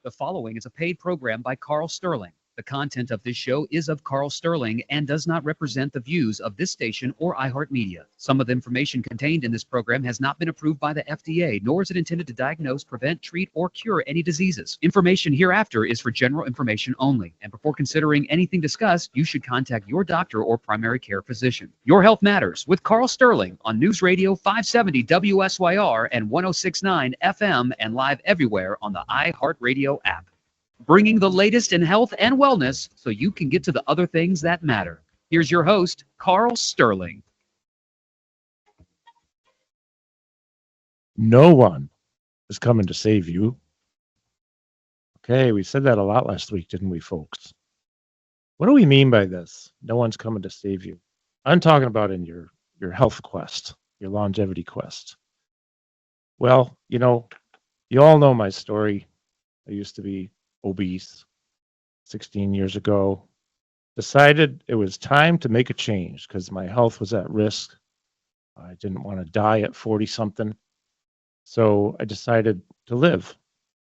The following is a paid program by Karl Sterling. The content of this show is of Karl Sterling and does not represent the views of this station or iHeartMedia. Some of the information contained in this program has not been approved by the FDA, nor is it intended to diagnose, prevent, treat, or cure any diseases. Information hereafter is for general information only, and before considering anything discussed, you should contact your doctor or primary care physician. Your Health Matters with Karl Sterling on News Radio 570 WSYR and 1069 FM and live everywhere on the iHeartRadio app. Bringing the latest in health and wellness so you can get to the other things that matter. Here's your host, Karl Sterling. No one is coming to save you. Okay, we said that a lot last week, didn't we, folks? What do we mean by this? No one's coming to save you. I'm talking about in your health quest, your longevity quest. Well, you all know my story. I used to be obese 16 years ago. Decided it was time to make a change because my health was at risk. I didn't want to die at 40 something. So I decided to live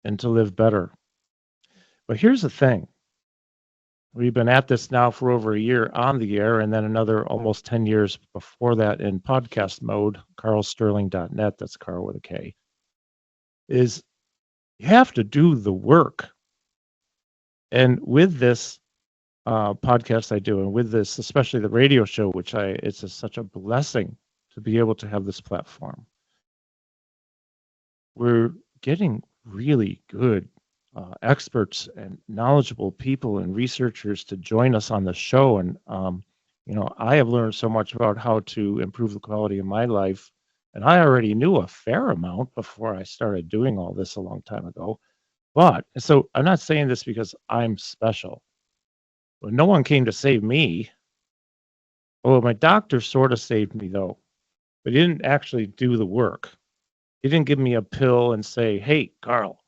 and to live better. But here's the thing. We've been at this now for over a year on the air, and then another almost 10 years before that in podcast mode, karlsterling.net, that's Karl with a K, is you have to do the work. And with this podcast I do, and with this, especially the radio show, it's such a blessing to be able to have this platform. We're getting really good experts and knowledgeable people and researchers to join us on the show. And, I have learned so much about how to improve the quality of my life. And I already knew a fair amount before I started doing all this a long time ago. But, so I'm not saying this because I'm special. Well, no one came to save me. Well, my doctor sort of saved me, though. But he didn't actually do the work. He didn't give me a pill and say, hey, Karl,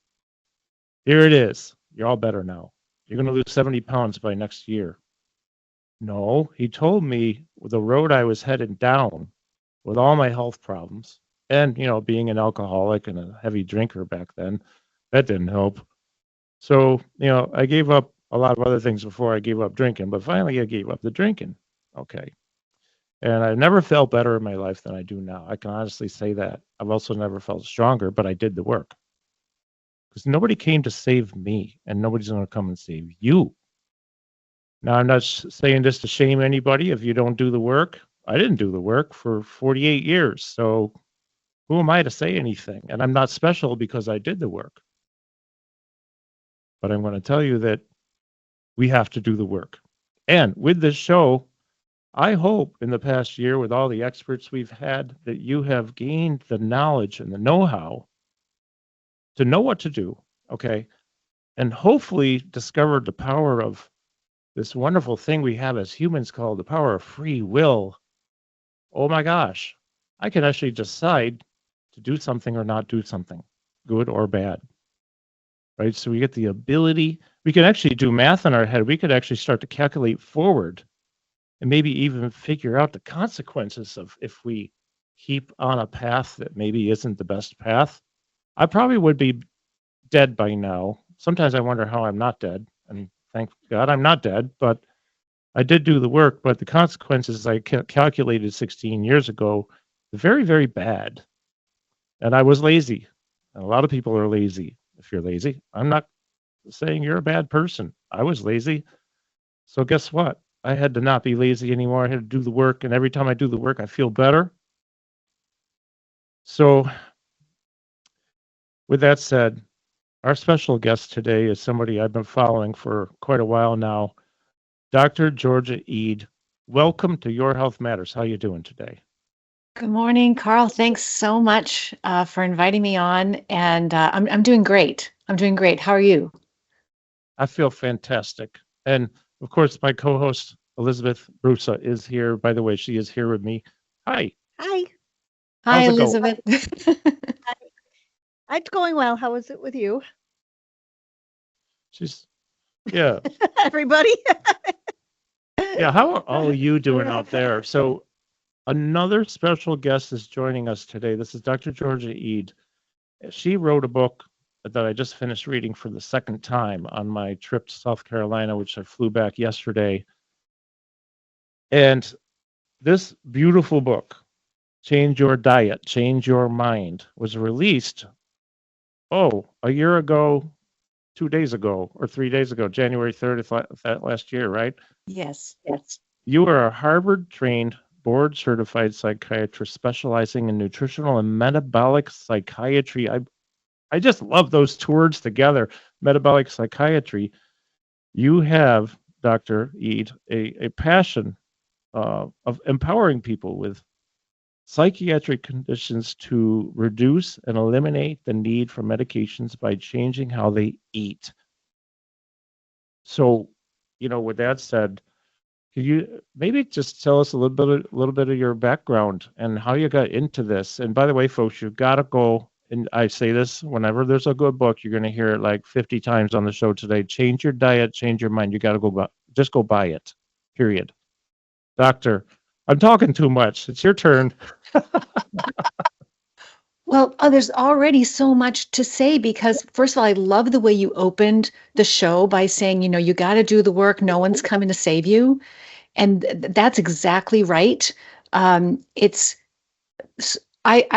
here it is. You're all better now. You're going to lose 70 pounds by next year. No, he told me the road I was headed down with all my health problems and, being an alcoholic and a heavy drinker back then, that didn't help. So, I gave up a lot of other things before I gave up drinking, but finally I gave up the drinking. Okay. And I never felt better in my life than I do now. I can honestly say that. I've also never felt stronger, but I did the work. Because nobody came to save me, and nobody's going to come and save you. Now, I'm not saying this to shame anybody if you don't do the work. I didn't do the work for 48 years, so who am I to say anything? And I'm not special because I did the work. But I'm going to tell you that we have to do the work. And with this show, I hope in the past year, with all the experts we've had, that you have gained the knowledge and the know-how to know what to do, okay? And hopefully discovered the power of this wonderful thing we have as humans called the power of free will. Oh my gosh, I can actually decide to do something or not do something, good or bad. Right? So we get the ability, we can actually do math in our head. We could actually start to calculate forward and maybe even figure out the consequences of if we keep on a path that maybe isn't the best path. I probably would be dead by now. Sometimes I wonder how I'm not dead. And thank God I'm not dead, but I did do the work. But the consequences I calculated 16 years ago, very, very bad. And I was lazy. And a lot of people are lazy. If you're lazy, I'm not saying you're a bad person. I was lazy. So guess what? I had to not be lazy anymore. I had to do the work. And every time I do the work, I feel better. So with that said, our special guest today is somebody I've been following for quite a while now, Dr. Georgia Eid. Welcome to Your Health Matters. How you doing today? Good morning, Karl. Thanks so much for inviting me on, and I'm doing great. I'm doing great. How are you? I feel fantastic. And of course, my co-host Elizabeth Brusa is here. By the way, she is here with me. Hi. Hi. Hi, How's it Elizabeth. It's going well. How is it with you? Yeah. Everybody? Yeah, how are all of you doing out there? So another special guest is joining us today. This is Dr. Georgia Eid. She wrote a book that I just finished reading for the second time on my trip to South Carolina, which I flew back yesterday. And this beautiful book, Change Your Diet, Change Your Mind, was released, a year ago, 2 days ago, or 3 days ago, January 3rd of that last year, right? Yes. You are a Harvard-trained, board-certified psychiatrist specializing in nutritional and metabolic psychiatry. I just love those two words together, metabolic psychiatry. You have, Dr. Eid, a passion of empowering people with psychiatric conditions to reduce and eliminate the need for medications by changing how they eat. So, with that said, could you maybe just tell us a little bit of your background and how you got into this? And by the way, folks, you've got to go. And I say this whenever there's a good book, you're going to hear it like 50 times on the show today. Change your diet, change your mind. You got to just go buy it. Period. Doctor, I'm talking too much. It's your turn. Well, there's already so much to say because, first of all, I love the way you opened the show by saying, you got to do the work. No one's coming to save you. And that's exactly right. I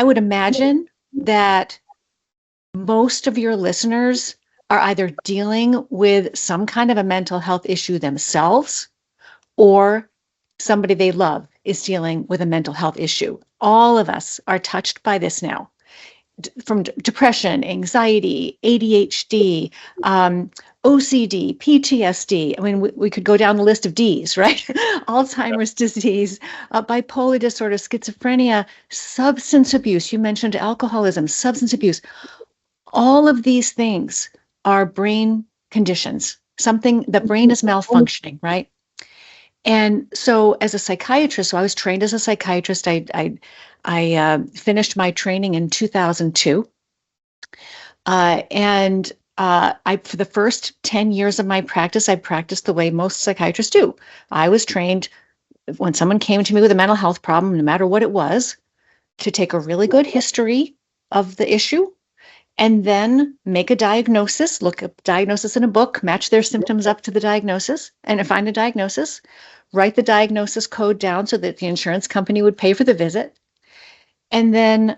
would imagine that most of your listeners are either dealing with some kind of a mental health issue themselves or somebody they love is dealing with a mental health issue. All of us are touched by this now. From depression, anxiety, ADHD, OCD, PTSD. I mean, we could go down the list of Ds, right? Alzheimer's disease, bipolar disorder, schizophrenia, substance abuse. You mentioned alcoholism, substance abuse. All of these things are brain conditions. The brain is malfunctioning, right? And so as a psychiatrist, so I was trained as a psychiatrist. I finished my training in 2002. And for the first 10 years of my practice, I practiced the way most psychiatrists do. I was trained when someone came to me with a mental health problem, no matter what it was, to take a really good history of the issue and then make a diagnosis, look up diagnosis in a book, match their symptoms up to the diagnosis, and find a diagnosis, write the diagnosis code down so that the insurance company would pay for the visit, and then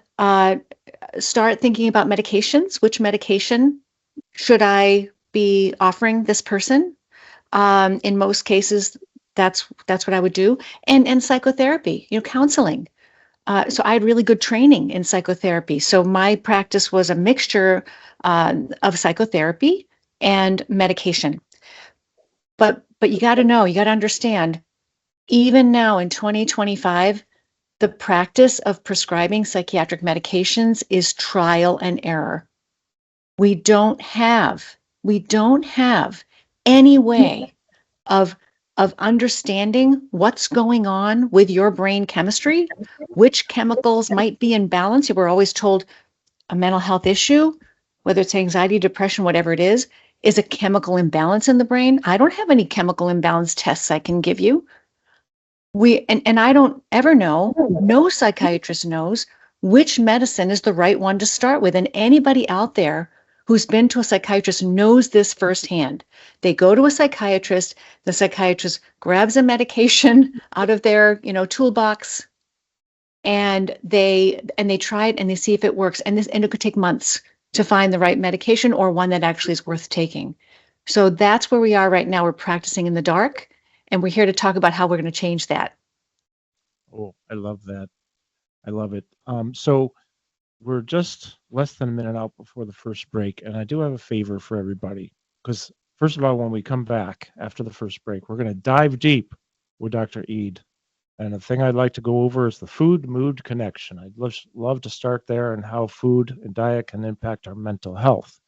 start thinking about medications. Which medication should I be offering this person? In most cases, that's what I would do. And psychotherapy, counseling. So I had really good training in psychotherapy. So my practice was a mixture of psychotherapy and medication. But you got to understand, even now in 2025, the practice of prescribing psychiatric medications is trial and error. We don't have any way of understanding what's going on with your brain chemistry, which chemicals might be in balance. We're always told a mental health issue, whether it's anxiety, depression, whatever it is a chemical imbalance in the brain. I don't have any chemical imbalance tests I can give you. And I don't ever know, no psychiatrist knows which medicine is the right one to start with. And anybody out there who's been to a psychiatrist knows this firsthand. They go to a psychiatrist, the psychiatrist grabs a medication out of their, toolbox, and they try it and they see if it works. And it could take months to find the right medication or one that actually is worth taking. So that's where we are right now. We're practicing in the dark, and we're here to talk about how we're going to change that. Oh, I love that. I love it. So we're just less than a minute out before the first break, and I do have a favor for everybody. Because first of all, when we come back after the first break, we're going to dive deep with Dr. Eid. And the thing I'd like to go over is the food-mood connection. I'd love to start there and how food and diet can impact our mental health.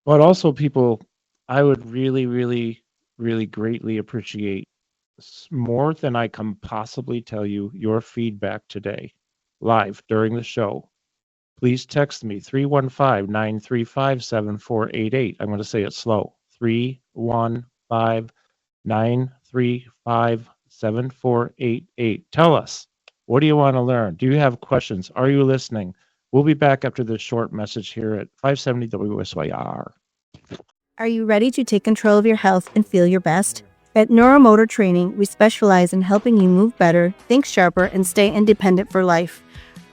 But also, people, I would really, really, really greatly appreciate, more than I can possibly tell you, your feedback today, live during the show. Please text me 315-935-7488. I'm going to say it slow. 315-935-7488. Tell us, what do you want to learn? Do you have questions? Are you listening? We'll be back after this short message here at 570 WSYR. Are you ready to take control of your health and feel your best? At NeuroMotor Training, we specialize in helping you move better, think sharper, and stay independent for life.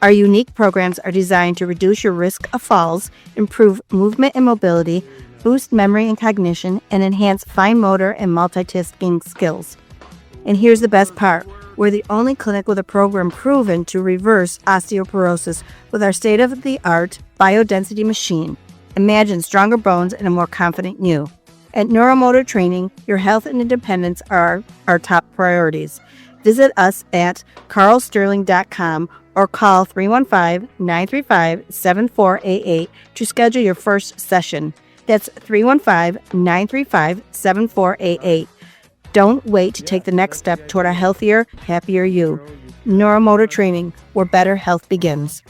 Our unique programs are designed to reduce your risk of falls, improve movement and mobility, boost memory and cognition, and enhance fine motor and multitasking skills. And here's the best part. We're the only clinic with a program proven to reverse osteoporosis with our state-of-the-art biodensity machine. Imagine stronger bones and a more confident you. At NeuroMotor Training, your health and independence are our top priorities. Visit us at karlsterling.com or call 315-935-7488 to schedule your first session. That's 315-935-7488. Don't wait to take the next step toward a healthier, happier you. NeuroMotor Training, where better health begins.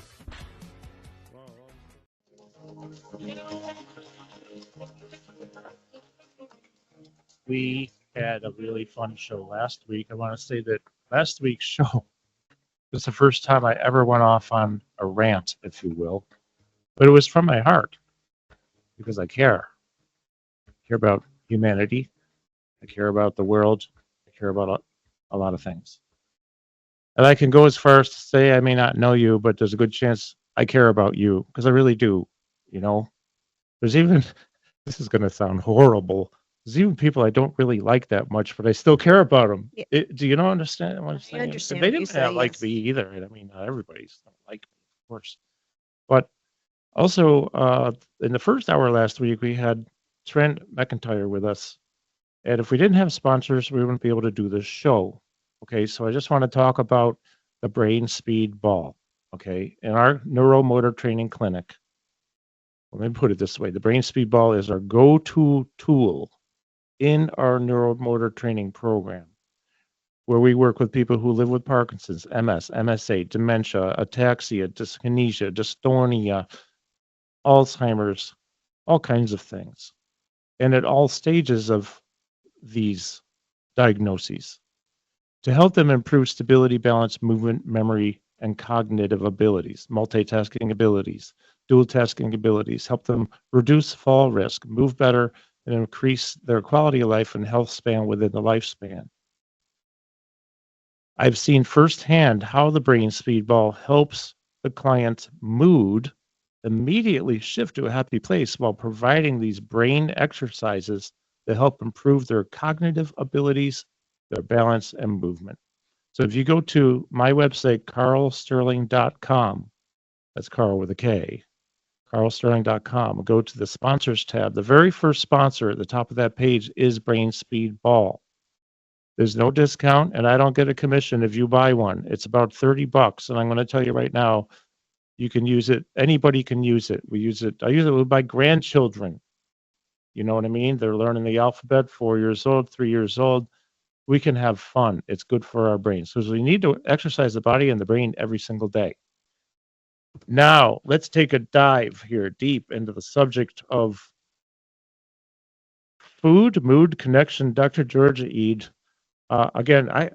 We had a really fun show last week. I want to say that last week's show was the first time I ever went off on a rant, if you will. But it was from my heart because I care. I care about humanity. I care about the world. I care about a lot of things. And I can go as far as to say I may not know you, but there's a good chance I care about you because I really do. You know, there's even, this is going to sound horrible, there's even people I don't really like that much, but I still care about them. Yeah. Do you know understand what I'm saying? understand They what you didn't say, like yes. me either. I mean, not everybody's not like me, of course. But also, in the first hour last week, we had Trent McIntyre with us. And if we didn't have sponsors, we wouldn't be able to do this show. Okay, so I just want to talk about the brain speed ball. Okay, in our neuromotor training clinic, let me put it this way: the brain speed ball is our go-to tool in our neuromotor training program, where we work with people who live with Parkinson's, MS, MSA, dementia, ataxia, dyskinesia, dystonia, Alzheimer's, all kinds of things, and at all stages of these diagnoses, to help them improve stability, balance, movement, memory, and cognitive abilities, multitasking abilities, dual tasking abilities, help them reduce fall risk, move better, and increase their quality of life and health span within the lifespan. I've seen firsthand how the brain speedball helps the client's mood immediately shift to a happy place while providing these brain exercises that help improve their cognitive abilities, their balance, and movement. So if you go to my website, karlsterling.com, that's Karl with a K, karlsterling.com, go to the sponsors tab. The very first sponsor at the top of that page is Brain Speed Ball. There's no discount, and I don't get a commission if you buy one. It's about $30, and I'm going to tell you right now, you can use it. Anybody can use it. We use it. I use it with my grandchildren. You know what I mean? They're learning the alphabet, 4 years old, 3 years old. We can have fun. It's good for our brains. So we need to exercise the body and the brain every single day. Now, let's take a dive here deep into the subject of food, mood, connection. Dr. Georgia Eid. Again, I've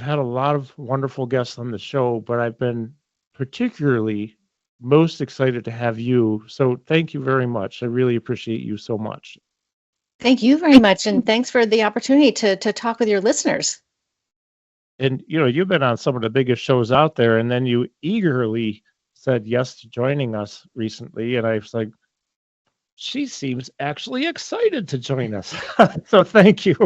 had a lot of wonderful guests on the show, but I've been particularly most excited to have you. So thank you very much. I really appreciate you so much. Thank you very much. And thanks for the opportunity to talk with your listeners. And, you've been on some of the biggest shows out there, and then you eagerly said yes to joining us recently. And I was like, she seems actually excited to join us. So thank you.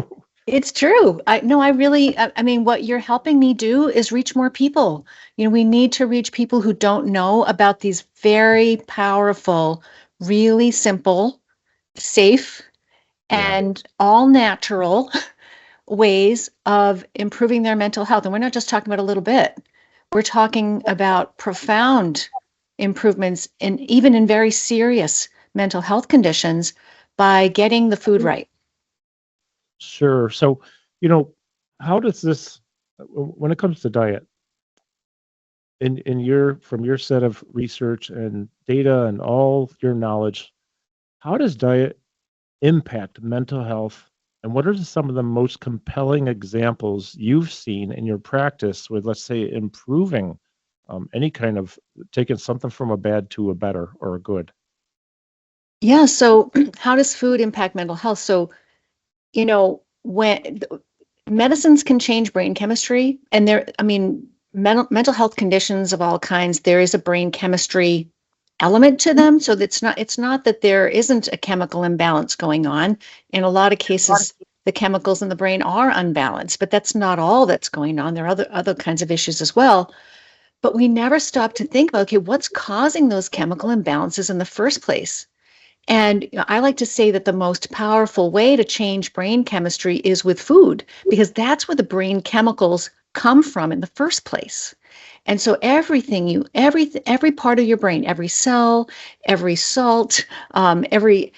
It's true. I mean, what you're helping me do is reach more people. We need to reach people who don't know about these very powerful, really simple, safe, and all natural ways of improving their mental health. And we're not just talking about a little bit. We're talking about profound improvements even in very serious mental health conditions by getting the food right. Sure. So, how does this, when it comes to diet, from your set of research and data and all your knowledge, how does diet impact mental health? And what are some of the most compelling examples you've seen in your practice with, let's say, improving any kind of taking something from a bad to a better or a good. Yeah. So how does food impact mental health? So, when medicines can change brain chemistry, and mental health conditions of all kinds, there is a brain chemistry element to them. So it's not that there isn't a chemical imbalance going on. In a lot of cases, the chemicals in the brain are unbalanced, but that's not all that's going on. There are other kinds of issues as well. But we never stop to think about, okay, what's causing those chemical imbalances in the first place? And I like to say that the most powerful way to change brain chemistry is with food, because that's where the brain chemicals come from in the first place. And so every part of your brain, every cell, every salt, every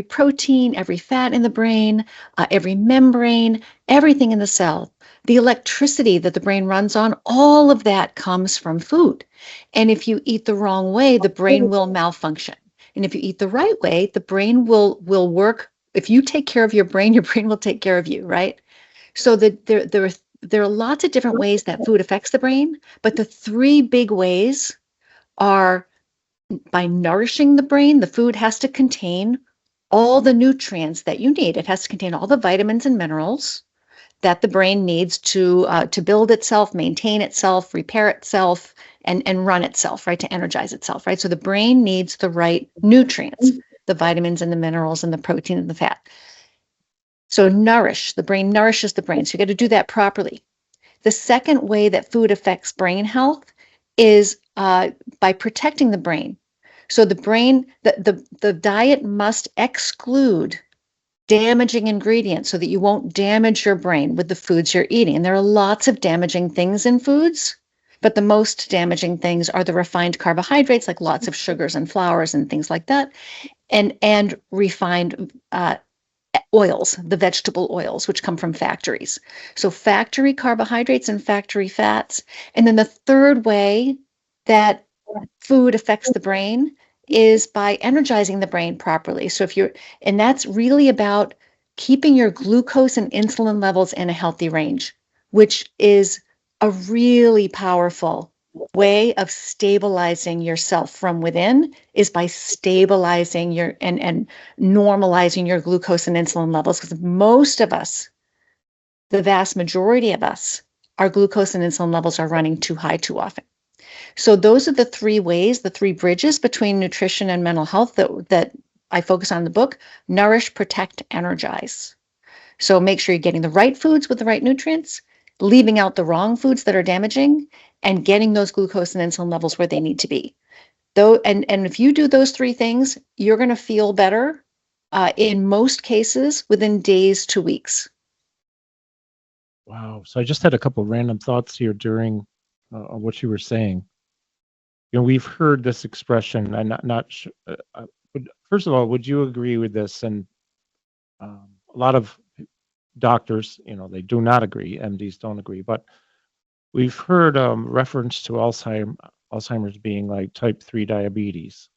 protein, every fat in the brain, every membrane, everything in the cell, the electricity that the brain runs on, all of that comes from food. And if you eat the wrong way, the brain will malfunction. And if you eat the right way, the brain will work. If you take care of your brain will take care of you, right? So there are lots of different ways that food affects the brain, but the three big ways are by nourishing the brain. The food has to contain all the nutrients that you need. It has to contain all the vitamins and minerals that the brain needs to build itself, maintain itself, repair itself, and run itself, right, to energize itself, right? So the brain needs the right nutrients, the vitamins and the minerals and the protein and the fat. So the brain nourishes the brain. So you got to do that properly. The second way that food affects brain health is by protecting the brain. So the brain, the diet must exclude damaging ingredients so that you won't damage your brain with the foods you're eating. And there are lots of damaging things in foods, but the most damaging things are the refined carbohydrates, like lots of sugars and flours and things like that, and refined oils, the vegetable oils, which come from factories. So factory carbohydrates and factory fats. And then the third way that food affects the brain is by energizing the brain properly. So and that's really about keeping your glucose and insulin levels in a healthy range, which is a really powerful way of stabilizing yourself from within, is by stabilizing and normalizing your glucose and insulin levels. Because most of us, the vast majority of us, our glucose and insulin levels are running too high too often. So those are the three ways, the three bridges between nutrition and mental health that I focus on in the book: nourish, protect, energize. So make sure you're getting the right foods with the right nutrients, leaving out the wrong foods that are damaging, and getting those glucose and insulin levels where they need to be. And if you do those three things, you're going to feel better in most cases within days to weeks. Wow. So I just had a couple random thoughts here during what you were saying. We've heard this expression. I'm first of all, would you agree with this? And a lot of doctors, they do not agree. MDs don't agree, but we've heard reference to Alzheimer's being like type 3 diabetes.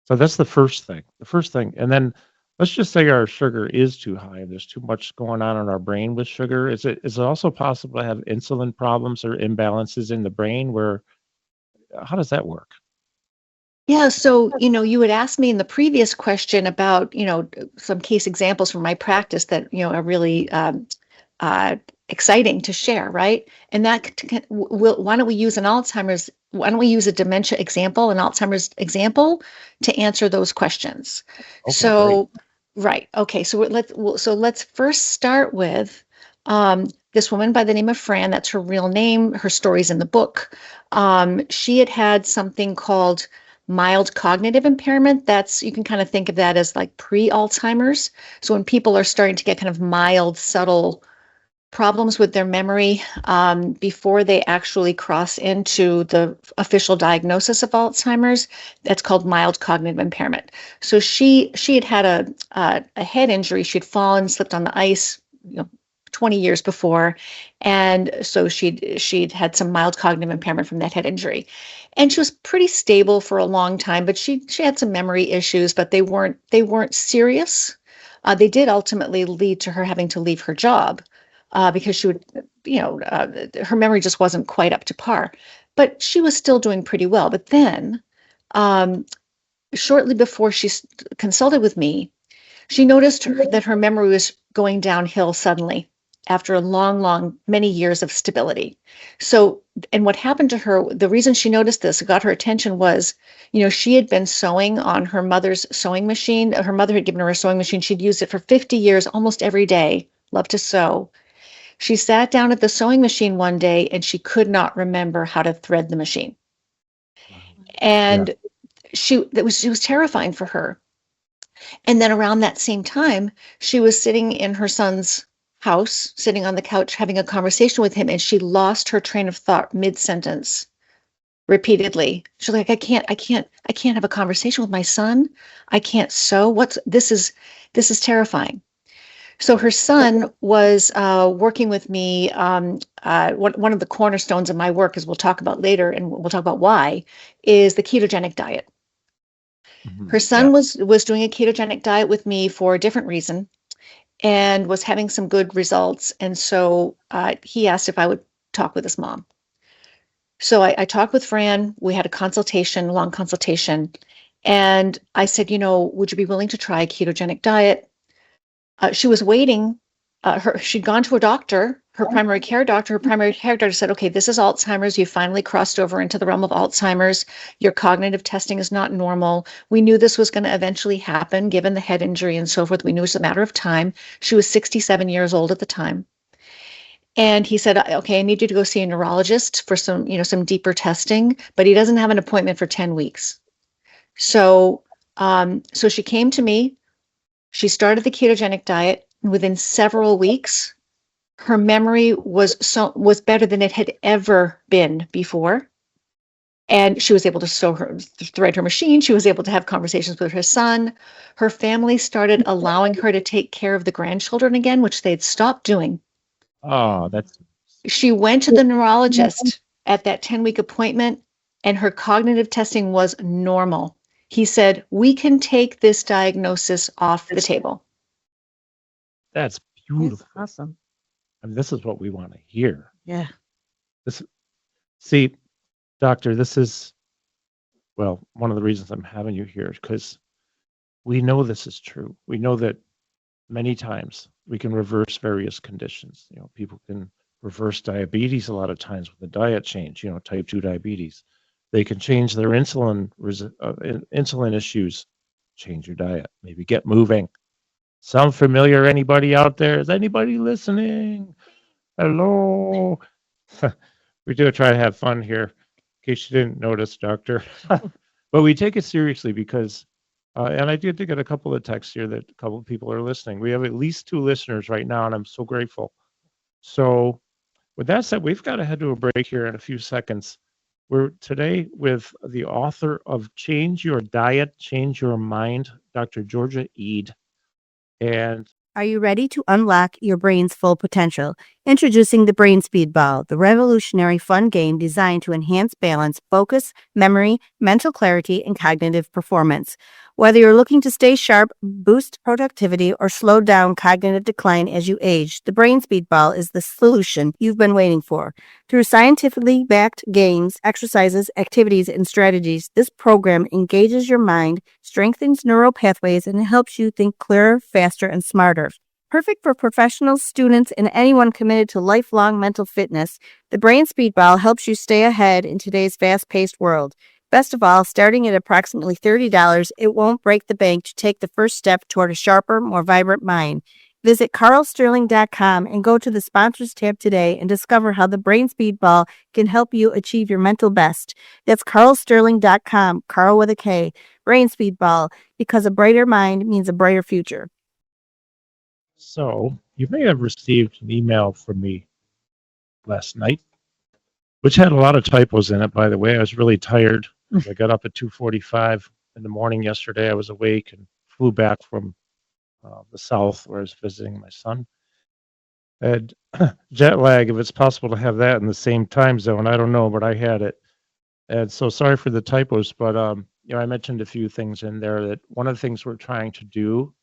So that's the first thing. And then let's just say our sugar is too high and there's too much going on in our brain with sugar. Is it also possible to have insulin problems or imbalances in the brain? How does that work? Yeah, so, you had asked me in the previous question about, some case examples from my practice that, are really exciting to share, right? And why don't we use a dementia example, an Alzheimer's example, to answer those questions? Okay, So, right. Okay. So let's first start with this woman by the name of Fran. That's her real name. Her story's in the book. She had something called mild cognitive impairment. You can kind of think of that as like pre-Alzheimer's. So when people are starting to get kind of mild, subtle problems with their memory before they actually cross into the official diagnosis of Alzheimer's, that's called mild cognitive impairment. So she had a head injury. She'd fallen, slipped on the ice, 20 years before, and so she'd had some mild cognitive impairment from that head injury, and she was pretty stable for a long time. But she had some memory issues, but they weren't serious. They did ultimately lead to her having to leave her job. Because she would, her memory just wasn't quite up to par. but she was still doing pretty well. But then, shortly before she consulted with me, she noticed that her memory was going downhill suddenly after a long, many years of stability. So, and what happened to her, the reason she noticed this, got her attention was, she had been sewing on her mother's sewing machine. Her mother had given her a sewing machine. She'd used it for 50 years, almost every day, loved to sew. She sat down at the sewing machine one day and she could not remember how to thread the machine. And it was terrifying for her. And then around that same time, she was sitting in her son's house, sitting on the couch, having a conversation with him, and she lost her train of thought mid-sentence repeatedly. She's like, I can't have a conversation with my son. I can't sew. This is terrifying. So her son was working with me. One of the cornerstones of my work, as we'll talk about later, and we'll talk about why, is the ketogenic diet. Her son was doing a ketogenic diet with me for a different reason and was having some good results. And so he asked if I would talk with his mom. So I talked with Fran. We had a long consultation. And I said, would you be willing to try a ketogenic diet? She was waiting. She'd gone to a doctor, her primary care doctor. Her primary care doctor said, okay, this is Alzheimer's. You finally crossed over into the realm of Alzheimer's. Your cognitive testing is not normal. We knew this was going to eventually happen, given the head injury and so forth. We knew it was a matter of time. She was 67 years old at the time. And he said, okay, I need you to go see a neurologist for some deeper testing, but he doesn't have an appointment for 10 weeks. So she came to me. She started the ketogenic diet, and within several weeks, her memory was better than it had ever been before. And she was able to thread her machine. She was able to have conversations with her son. Her family started allowing her to take care of the grandchildren again, which they'd stopped doing. Oh, She went to the neurologist at that 10-week appointment, and her cognitive testing was normal. He said, we can take this diagnosis off the table. That's beautiful. That's awesome. I mean, this is what we want to hear. Yeah. See, doctor, this is, one of the reasons I'm having you here is because we know this is true. We know that many times we can reverse various conditions. People can reverse diabetes a lot of times with a diet change, type 2 diabetes. They can change their insulin issues, change your diet, maybe get moving. Sound familiar? Anybody out there? Is anybody listening? Hello? We do try to have fun here, in case you didn't notice, doctor. But we take it seriously because, and I did get a couple of texts here that a couple of people are listening. We have at least 2 listeners right now, and I'm so grateful. So with that said, we've got to head to a break here in a few seconds. We're today with the author of Change Your Diet, Change Your Mind, Dr. Georgia Ede. And Are you ready to unlock your brain's full potential? Introducing the Brain Speedball, the revolutionary fun game designed to enhance balance, focus, memory, mental clarity, and cognitive performance. Whether you're looking to stay sharp, boost productivity, or slow down cognitive decline as you age, the Brain Speedball is the solution you've been waiting for. Through scientifically backed games, exercises, activities, and strategies, this program engages your mind, strengthens neural pathways, and helps you think clearer, faster, and smarter. Perfect for professionals, students, and anyone committed to lifelong mental fitness, the Brain Speedball helps you stay ahead in today's fast-paced world. Best of all, starting at approximately $30, it won't break the bank to take the first step toward a sharper, more vibrant mind. Visit karlsterling.com and go to the Sponsors tab today and discover how the Brain Speedball can help you achieve your mental best. That's karlsterling.com, Karl with a K. Brain Speedball, because a brighter mind means a brighter future. so you may have received an email from me last night, which had a lot of typos in it, by the way. I was really tired. I got up at 2:45 in the morning yesterday. I was awake and flew back from the south where I was visiting my son. And jet lag, if it's possible to have that in the same time zone, I don't know, but I had it. And so sorry for the typos, but I mentioned a few things in there that one of the things we're trying to do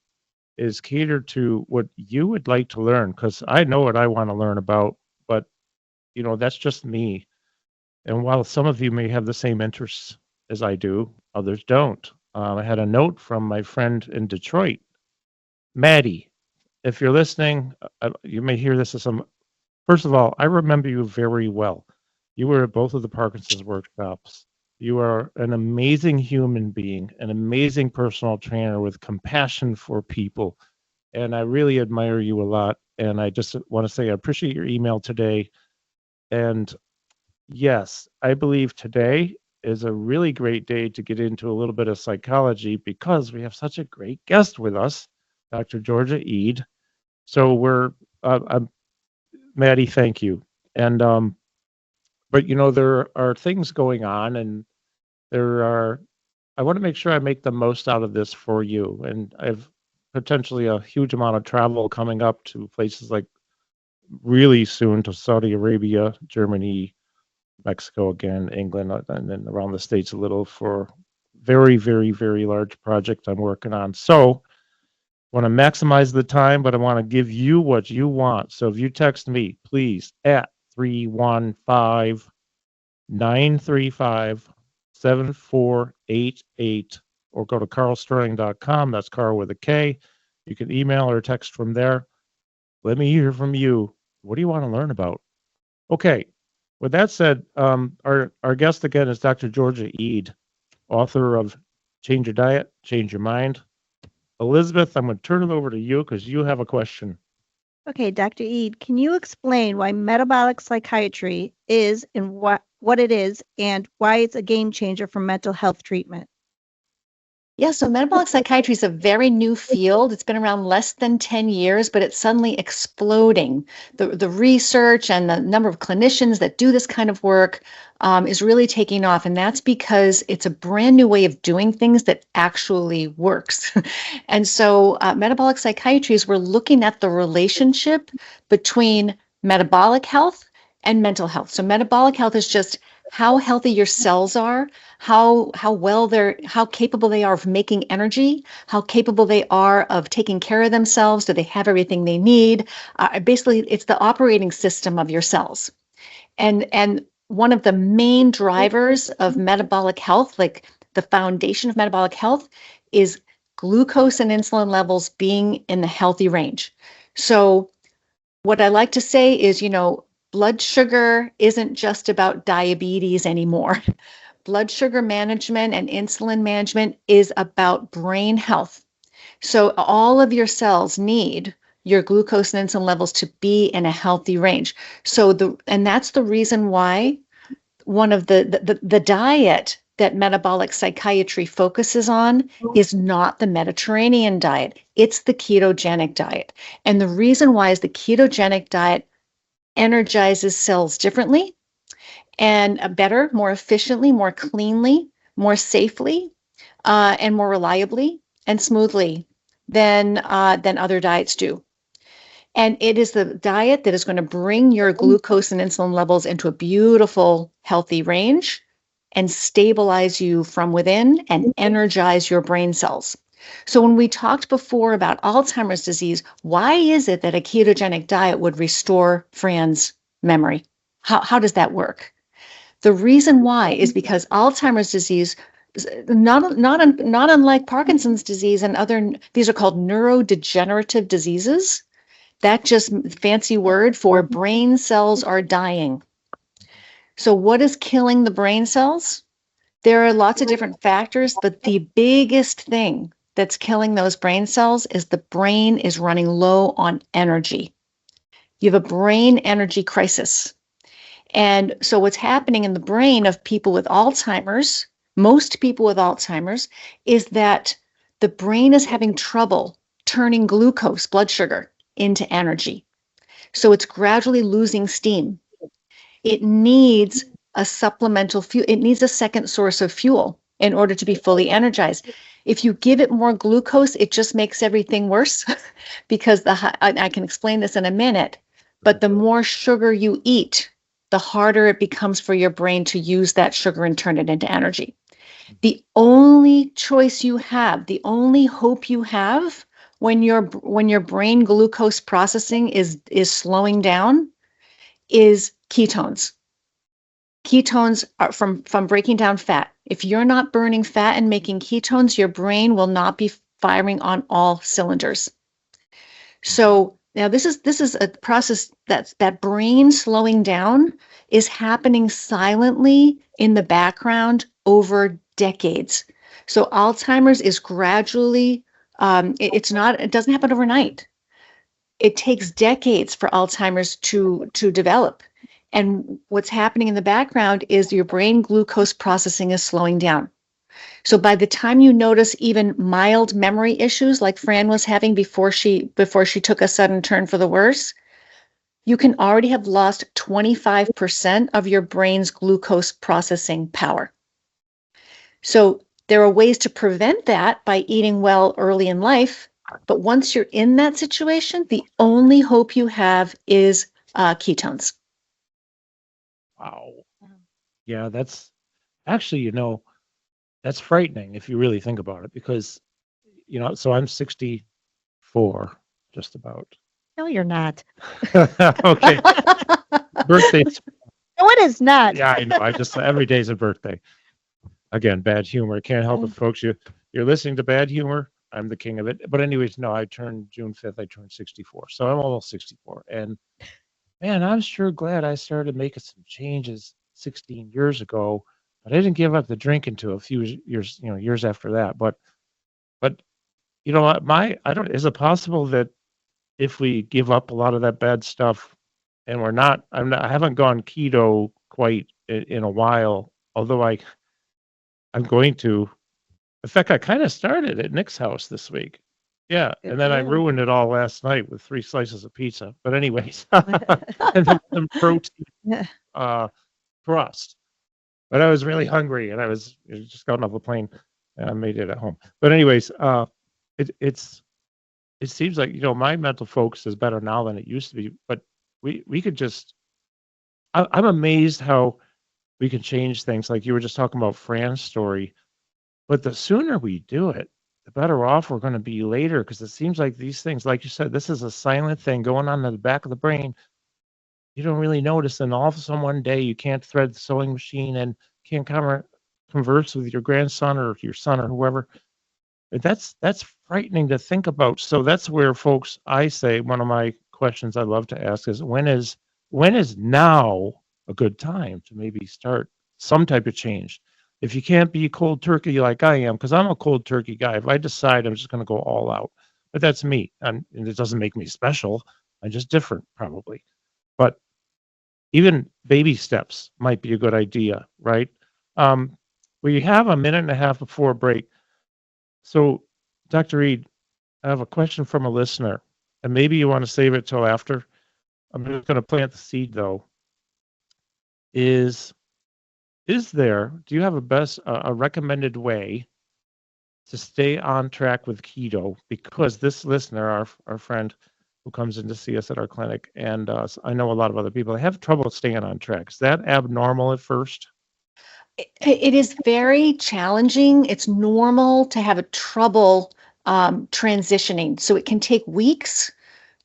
is cater to what you would like to learn, because I know what I want to learn about, but that's just me. And while some of you may have the same interests as I do, others don't. I had a note from my friend in Detroit, Maddie. If you're listening, you may hear this as some. First of all, I remember you very well. You were at both of the Parkinson's workshops. You are an amazing human being, an amazing personal trainer with compassion for people. And I really admire you a lot. And I just want to say I appreciate your email today. And yes, I believe today is a really great day to get into a little bit of psychology because we have such a great guest with us, Dr. Georgia Eid. So Maddie, thank you. And but there are things going on, and I want to make sure I make the most out of this for you. And I've potentially a huge amount of travel coming up to places like really soon to Saudi Arabia, Germany, Mexico again, England, and then around the States a little for very, very, very large project I'm working on. So I want to maximize the time, but I want to give you what you want. So if you text me, please, at 315-935-7488, or go to karlsterling.com. That's Karl with a K. You can email or text from there. Let me hear from you. What do you want to learn about? Okay. With that said, our guest again is Dr. Georgia Eid, author of Change Your Diet, Change Your Mind. Elizabeth, I'm going to turn it over to you because you have a question. Okay, Dr. Eid, can you explain why metabolic psychiatry is and what it is and why it's a game changer for mental health treatment? Yeah, so metabolic psychiatry is a very new field. It's been around less than 10 years, but it's suddenly exploding. The research and the number of clinicians that do this kind of work is really taking off. And that's because it's a brand new way of doing things that actually works. And so metabolic psychiatry is we're looking at the relationship between metabolic health and mental health. So metabolic health is just how healthy your cells are, how capable they are of making energy, how capable they are of taking care of themselves. Do they have everything they need? Basically, it's the operating system of your cells. And one of the main drivers of metabolic health, like the foundation of metabolic health, is glucose and insulin levels being in the healthy range. So what I like to say is, blood sugar isn't just about diabetes anymore. Blood sugar management and insulin management is about brain health. So all of your cells need your glucose and insulin levels to be in a healthy range. And that's the reason why one of the diet that metabolic psychiatry focuses on is not the Mediterranean diet. It's the ketogenic diet. And the reason why is the ketogenic diet energizes cells differently and better, more efficiently, more cleanly, more safely, and more reliably and smoothly than other diets do. And it is the diet that is going to bring your glucose and insulin levels into a beautiful, healthy range and stabilize you from within and energize your brain cells. So when we talked before about Alzheimer's disease, why is it that a ketogenic diet would restore Fran's memory? How does that work? The reason why is because Alzheimer's disease, not unlike Parkinson's disease and these are called neurodegenerative diseases. That just fancy word for brain cells are dying. So what is killing the brain cells? There are lots of different factors, but the biggest thing that's killing those brain cells is the brain is running low on energy. You have a brain energy crisis. And so what's happening in the brain of people with Alzheimer's, most people with Alzheimer's, is that the brain is having trouble turning glucose, blood sugar, into energy. So it's gradually losing steam. It needs a supplemental fuel. It needs a second source of fuel in order to be fully energized. If you give it more glucose, it just makes everything worse because I can explain this in a minute, but the more sugar you eat, the harder it becomes for your brain to use that sugar and turn it into energy. The only choice you have, the only hope you have when your brain glucose processing is slowing down is ketones. Ketones are from breaking down fat. If you're not burning fat and making ketones, your brain will not be firing on all cylinders. So now this is a process that brain slowing down is happening silently in the background over decades. So Alzheimer's is gradually, it doesn't happen overnight. It takes decades for Alzheimer's to develop. And what's happening in the background is your brain glucose processing is slowing down. So by the time you notice even mild memory issues like Fran was having before she took a sudden turn for the worse, you can already have lost 25% of your brain's glucose processing power. So there are ways to prevent that by eating well early in life. But once you're in that situation, the only hope you have is ketones. Wow. Yeah, that's actually, that's frightening if you really think about it, because, so I'm 64, just about. No, you're not. Okay. Birthday. No, it is not. Yeah, I know. Every day's a birthday. Again, bad humor. Can't help it, folks. You're listening to bad humor. I'm the king of it. But anyways, no, I turned June 5th, I turned 64. So I'm almost 64. And man, I'm sure glad I started making some changes 16 years ago, but I didn't give up the drinking until a few years after that. But you know what, is it possible that if we give up a lot of that bad stuff and I haven't gone keto quite in a while, although I'm going to. In fact, I kind of started at Nick's house this week. Yeah, and then I ruined it all last night with 3 slices of pizza. But anyways, and then some protein crust. But I was really hungry, and I was just gotten off the plane, and I made it at home. But anyways, it seems like my mental focus is better now than it used to be. But we could just. I'm amazed how we can change things. Like you were just talking about Fran's story. But the sooner we do it, the better off we're going to be later, because it seems like these things, like you said, this is a silent thing going on in the back of the brain. You don't really notice, and all of a sudden one day you can't thread the sewing machine and can't converse with your grandson or your son or whoever. That's frightening to think about. So that's where, folks, I say one of my questions I love to ask is when is now a good time to maybe start some type of change? If you can't be cold turkey like I am, because I'm a cold turkey guy, if I decide I'm just going to go all out, but that's me, and it doesn't make me special. I'm just different, probably. But even baby steps might be a good idea, right? We have a minute and a half before break. So, Dr. Reed, I have a question from a listener, and maybe you want to save it till after. I'm just going to plant the seed, though. Do you have a recommended way to stay on track with keto? Because this listener, our friend who comes in to see us at our clinic, and I know a lot of other people, they have trouble staying on track. Is that abnormal at first? It is very challenging. It's normal to have a trouble transitioning. So it can take weeks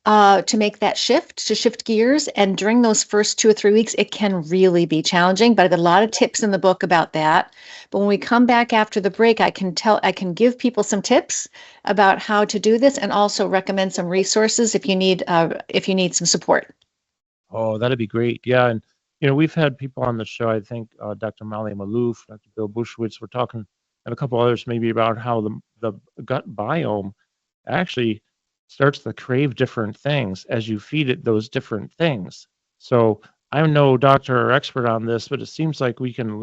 to make that shift gears. And during those first 2 or 3 weeks, it can really be challenging. But I have a lot of tips in the book about that. But when we come back after the break, I can give people some tips about how to do this, and also recommend some resources if you need some support. Oh, that'd be great. Yeah, and we've had people on the show. I think Dr. Molly Malouf, Dr. Bill Bushwitz. We're talking, and a couple others maybe, about how the gut biome actually starts to crave different things as you feed it those different things. So I'm no doctor or expert on this, but it seems like we can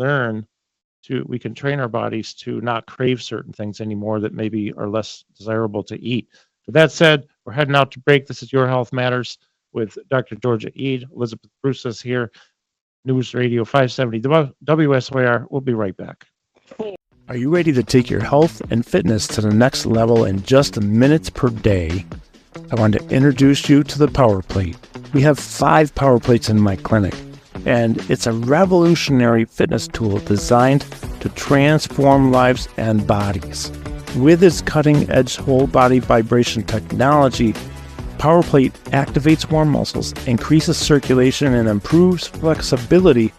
train our bodies to not crave certain things anymore that maybe are less desirable to eat. With that said, we're heading out to break. This is Your Health Matters with Dr. Georgia Eid. Elizabeth Bruce is here. News Radio 570 WSYR. We'll be right back. Are you ready to take your health and fitness to the next level in just minutes per day? I want to introduce you to the Power Plate. We have 5 Power Plates in my clinic, and it's a revolutionary fitness tool designed to transform lives and bodies. With its cutting-edge whole-body vibration technology, Power Plate activates warm muscles, increases circulation, and improves flexibility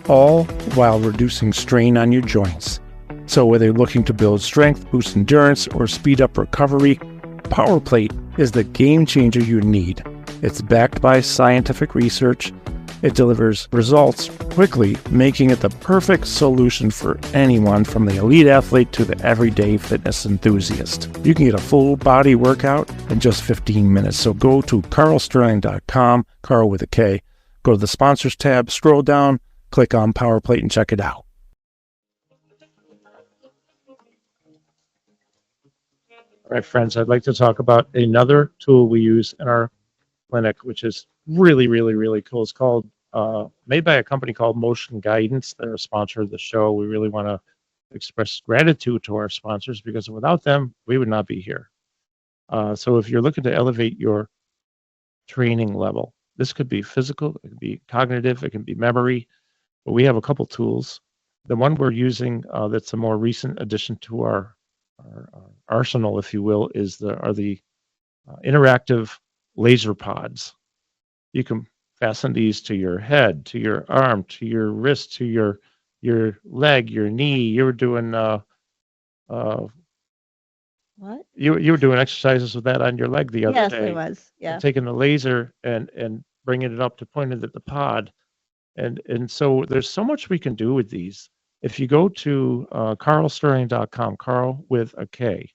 all while reducing strain on your joints. So whether you're looking to build strength, boost endurance, or speed up recovery, PowerPlate is the game changer you need. It's backed by scientific research. It delivers results quickly, making it the perfect solution for anyone from the elite athlete to the everyday fitness enthusiast. You can get a full body workout in just 15 minutes. So go to karlsterling.com, Karl with a K. Go to the sponsors tab, scroll down, click on PowerPlate and check it out. All right, friends, I'd like to talk about another tool we use in our clinic, which is really, really, really cool. It's called, made by a company called Motion Guidance. They're a sponsor of the show. We really want to express gratitude to our sponsors because without them, we would not be here. So if you're looking to elevate your training level, this could be physical, it could be cognitive, it can be memory, but we have a couple tools. The one we're using that's a more recent addition to our arsenal, if you will, are the interactive laser pods. You can fasten these to your head, to your arm, to your wrist, to your leg, your knee. You were doing What? you were doing exercises with that on your leg the other Yes, day. I was. Yeah. Taking the laser and bringing it up to point it at the pod, and so there's so much we can do with these. If you go to karlsterling.com, Karl with a K,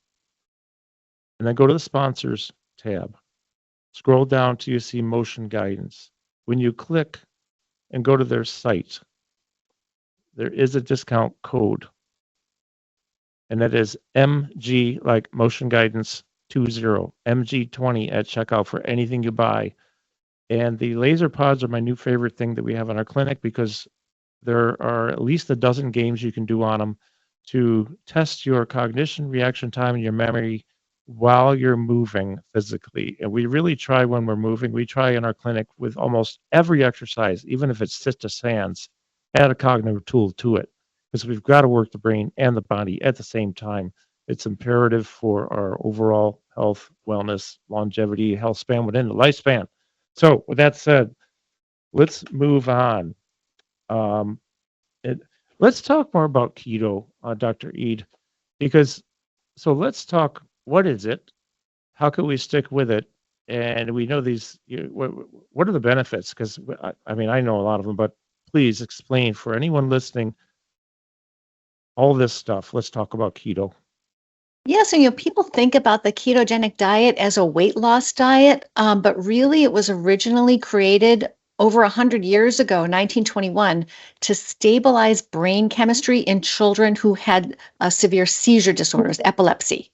and then go to the sponsors tab, scroll down till you see Motion Guidance. When you click and go to their site, there is a discount code, and that is MG, like Motion Guidance 20, MG20 at checkout for anything you buy. And the laser pods are my new favorite thing that we have in our clinic because there are at least a dozen games you can do on them to test your cognition, reaction time, and your memory while you're moving physically. And we really try when we're moving. We try in our clinic with almost every exercise, even if it's sit to stands, add a cognitive tool to it because we've got to work the brain and the body at the same time. It's imperative for our overall health, wellness, longevity, health span within the lifespan. So with that said, let's move on. Let's talk more about keto, Dr. Eid, because so let's talk. What is it? How can we stick with it? And we know these. What are the benefits? Because I mean, I know a lot of them, but please explain for anyone listening all this stuff. Let's talk about keto. Yeah, so people think about the ketogenic diet as a weight loss diet, but really it was originally created over 100 years ago, 1921, to stabilize brain chemistry in children who had severe seizure disorders, epilepsy.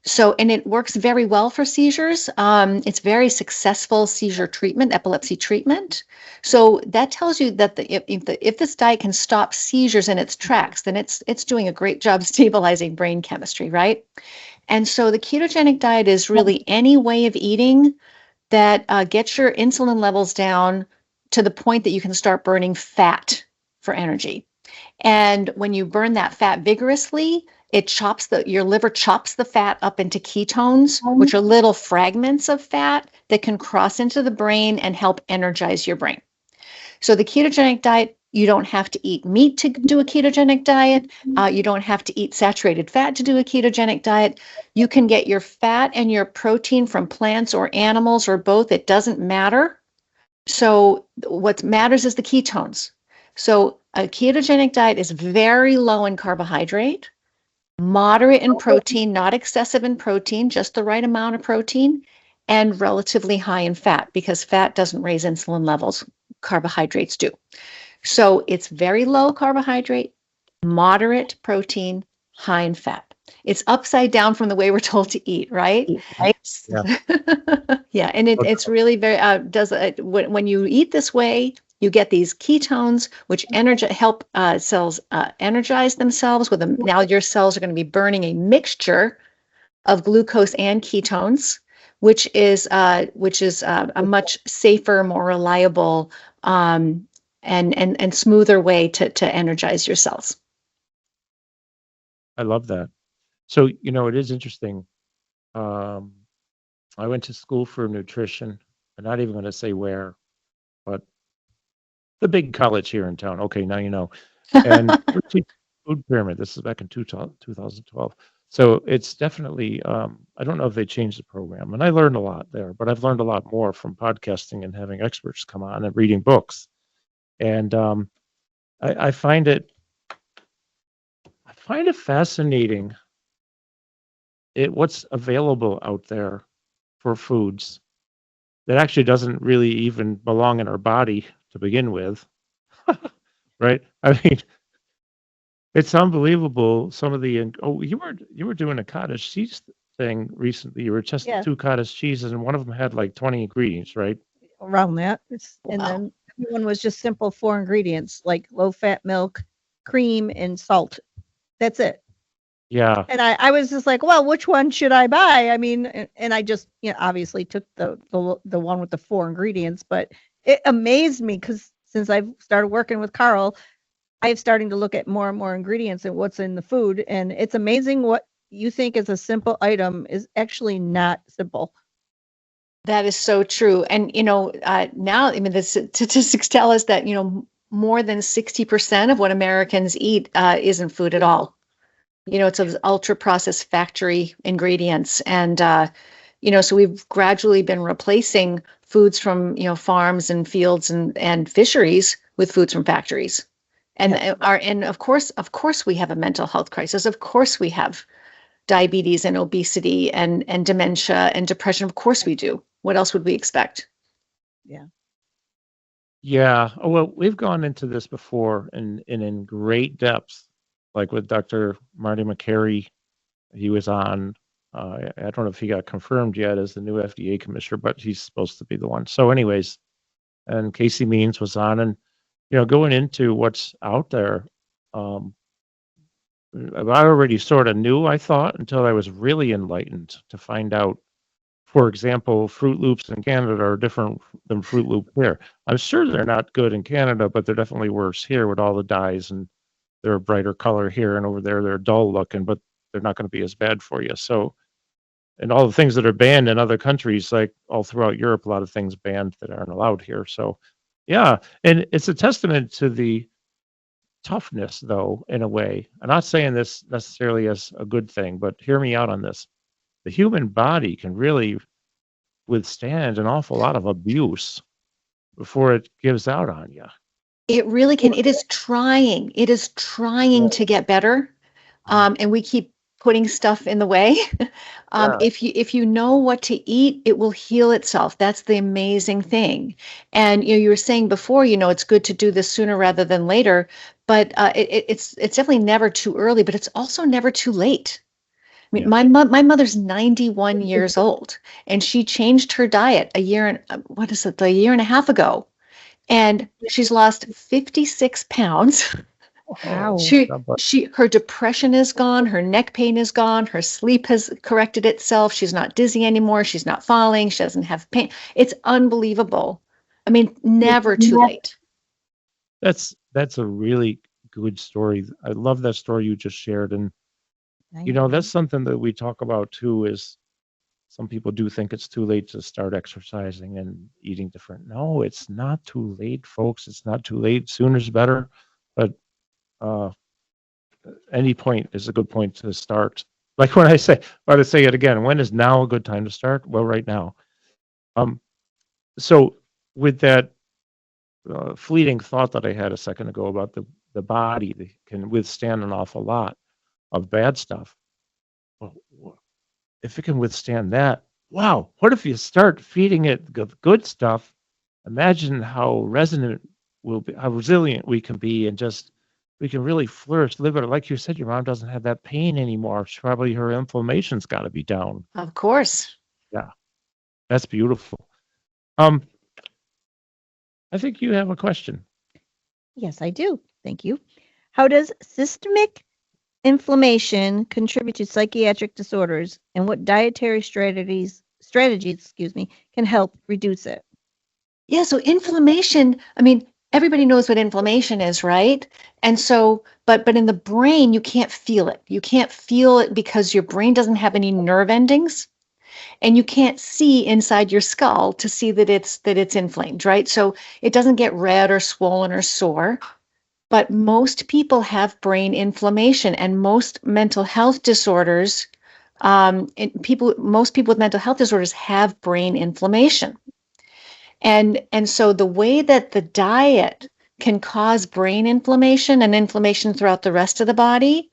So, and it works very well for seizures. It's very successful seizure treatment, epilepsy treatment. So that tells you that if this diet can stop seizures in its tracks, then it's doing a great job stabilizing brain chemistry, right? And so the ketogenic diet is really any way of eating that gets your insulin levels down to the point that you can start burning fat for energy. And when you burn that fat vigorously, your liver chops the fat up into ketones, which are little fragments of fat that can cross into the brain and help energize your brain. So the ketogenic diet, you don't have to eat meat to do a ketogenic diet. You don't have to eat saturated fat to do a ketogenic diet. You can get your fat and your protein from plants or animals or both. It doesn't matter. So what matters is the ketones. So a ketogenic diet is very low in carbohydrate, moderate in protein, not excessive in protein, just the right amount of protein, and relatively high in fat because fat doesn't raise insulin levels. Carbohydrates do. So it's very low carbohydrate, moderate protein, high in fat. It's upside down from the way we're told to eat, right? Yeah. Yeah, and it's really very when you eat this way, you get these ketones, which help cells energize themselves. Now your cells are going to be burning a mixture of glucose and ketones, which is a much safer, more reliable, and smoother way to energize your cells. I love that. So it is interesting. I went to school for nutrition. I'm not even going to say where, but the big college here in town. Okay, now you know. And we're teaching food pyramid. This is back in 2012. So it's definitely, I don't know if they changed the program. And I learned a lot there, but I've learned a lot more from podcasting and having experts come on and reading books. And I find it fascinating what's available out there for foods that actually doesn't really even belong in our body to begin with. Right? I mean, it's unbelievable. Some of the you were doing a cottage cheese thing recently. You were testing Yeah. 2 cottage cheeses, and one of them had like 20 ingredients, right? Around that. And Wow. then one was just simple 4 ingredients like low fat milk, cream, and salt. That's it. Yeah. And I was just like, well, which one should I buy? I mean, and I just, obviously took the one with the 4 ingredients, but it amazed me because since I've started working with Karl, I'm starting to look at more and more ingredients and what's in the food. And it's amazing what you think is a simple item is actually not simple. That is so true. And, now, I mean, the statistics tell us that, more than 60% of what Americans eat isn't food at all. It's those ultra processed factory ingredients. And, so we've gradually been replacing foods from, farms and fields and fisheries with foods from factories. And and of course we have a mental health crisis. Of course we have diabetes and obesity and dementia and depression. Of course we do. What else would we expect? Yeah. Oh, well, we've gone into this before in great depth, like with Dr. Marty McCary. He was on, I don't know if he got confirmed yet as the new FDA commissioner, but he's supposed to be the one. So anyways, and Casey Means was on, and, going into what's out there, I already sort of knew, I thought, until I was really enlightened to find out, for example, Fruit Loops in Canada are different than Fruit Loop here. I'm sure they're not good in Canada, but they're definitely worse here with all the dyes, and they're a brighter color here, and over there they're dull looking, but they're not going to be as bad for you. So, and all the things that are banned in other countries, like all throughout Europe, a lot of things banned that aren't allowed here. So, yeah, and it's a testament to the toughness, though, in a way. I'm not saying this necessarily as a good thing, but hear me out on this. The human body can really withstand an awful lot of abuse before it gives out on you. It really can. It is trying. It is trying to get better. And we keep putting stuff in the way. If you know what to eat, it will heal itself. That's the amazing thing. And you were saying before, it's good to do this sooner rather than later. But it's definitely never too early. But it's also never too late. I mean, my mother's 91 years old, and she changed her diet a year and a half ago, and she's lost 56 pounds. Wow. Her depression is gone, her neck pain is gone, her sleep has corrected itself. She's not dizzy anymore. She's not falling. She doesn't have pain. It's unbelievable. I mean, never too late. That's a really good story. I love that story you just shared. And, that's something that we talk about too, is some people do think it's too late to start exercising and eating different. No, it's not too late, folks. It's not too late. Sooner's better. But any point is a good point to start. Like when I say it again, when is now a good time to start? Well, right now. So with that fleeting thought that I had a second ago about the body that can withstand an awful lot of bad stuff. Well, if it can withstand that, wow, what if you start feeding it good stuff? Imagine how resilient we can be, and just we can really flourish, live it. Like you said, your mom doesn't have that pain anymore. Probably her inflammation's got to be down. Of course. Yeah, that's beautiful. I think you have a question. Yes, I do. Thank you. How does systemic inflammation contribute to psychiatric disorders, and what dietary strategies, can help reduce it? Yeah, so inflammation, I mean, everybody knows what inflammation is, right? And so, but in the brain, you can't feel it. You can't feel it because your brain doesn't have any nerve endings. And you can't see inside your skull to see that it's inflamed, right? So it doesn't get red or swollen or sore. But most people have brain inflammation, and most mental health disorders, most people with mental health disorders have brain inflammation. And so the way that the diet can cause brain inflammation and inflammation throughout the rest of the body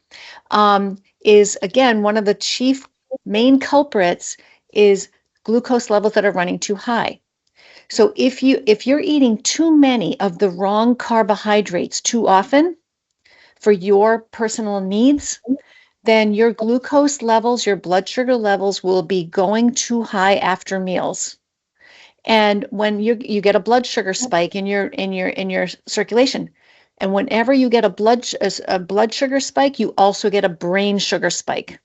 is, again, one of the chief main culprits is glucose levels that are running too high. So if you're eating too many of the wrong carbohydrates too often for your personal needs, then your glucose levels, your blood sugar levels will be going too high after meals. And when you get a blood sugar spike in your circulation, and whenever you get a blood sugar spike, you also get a brain sugar spike.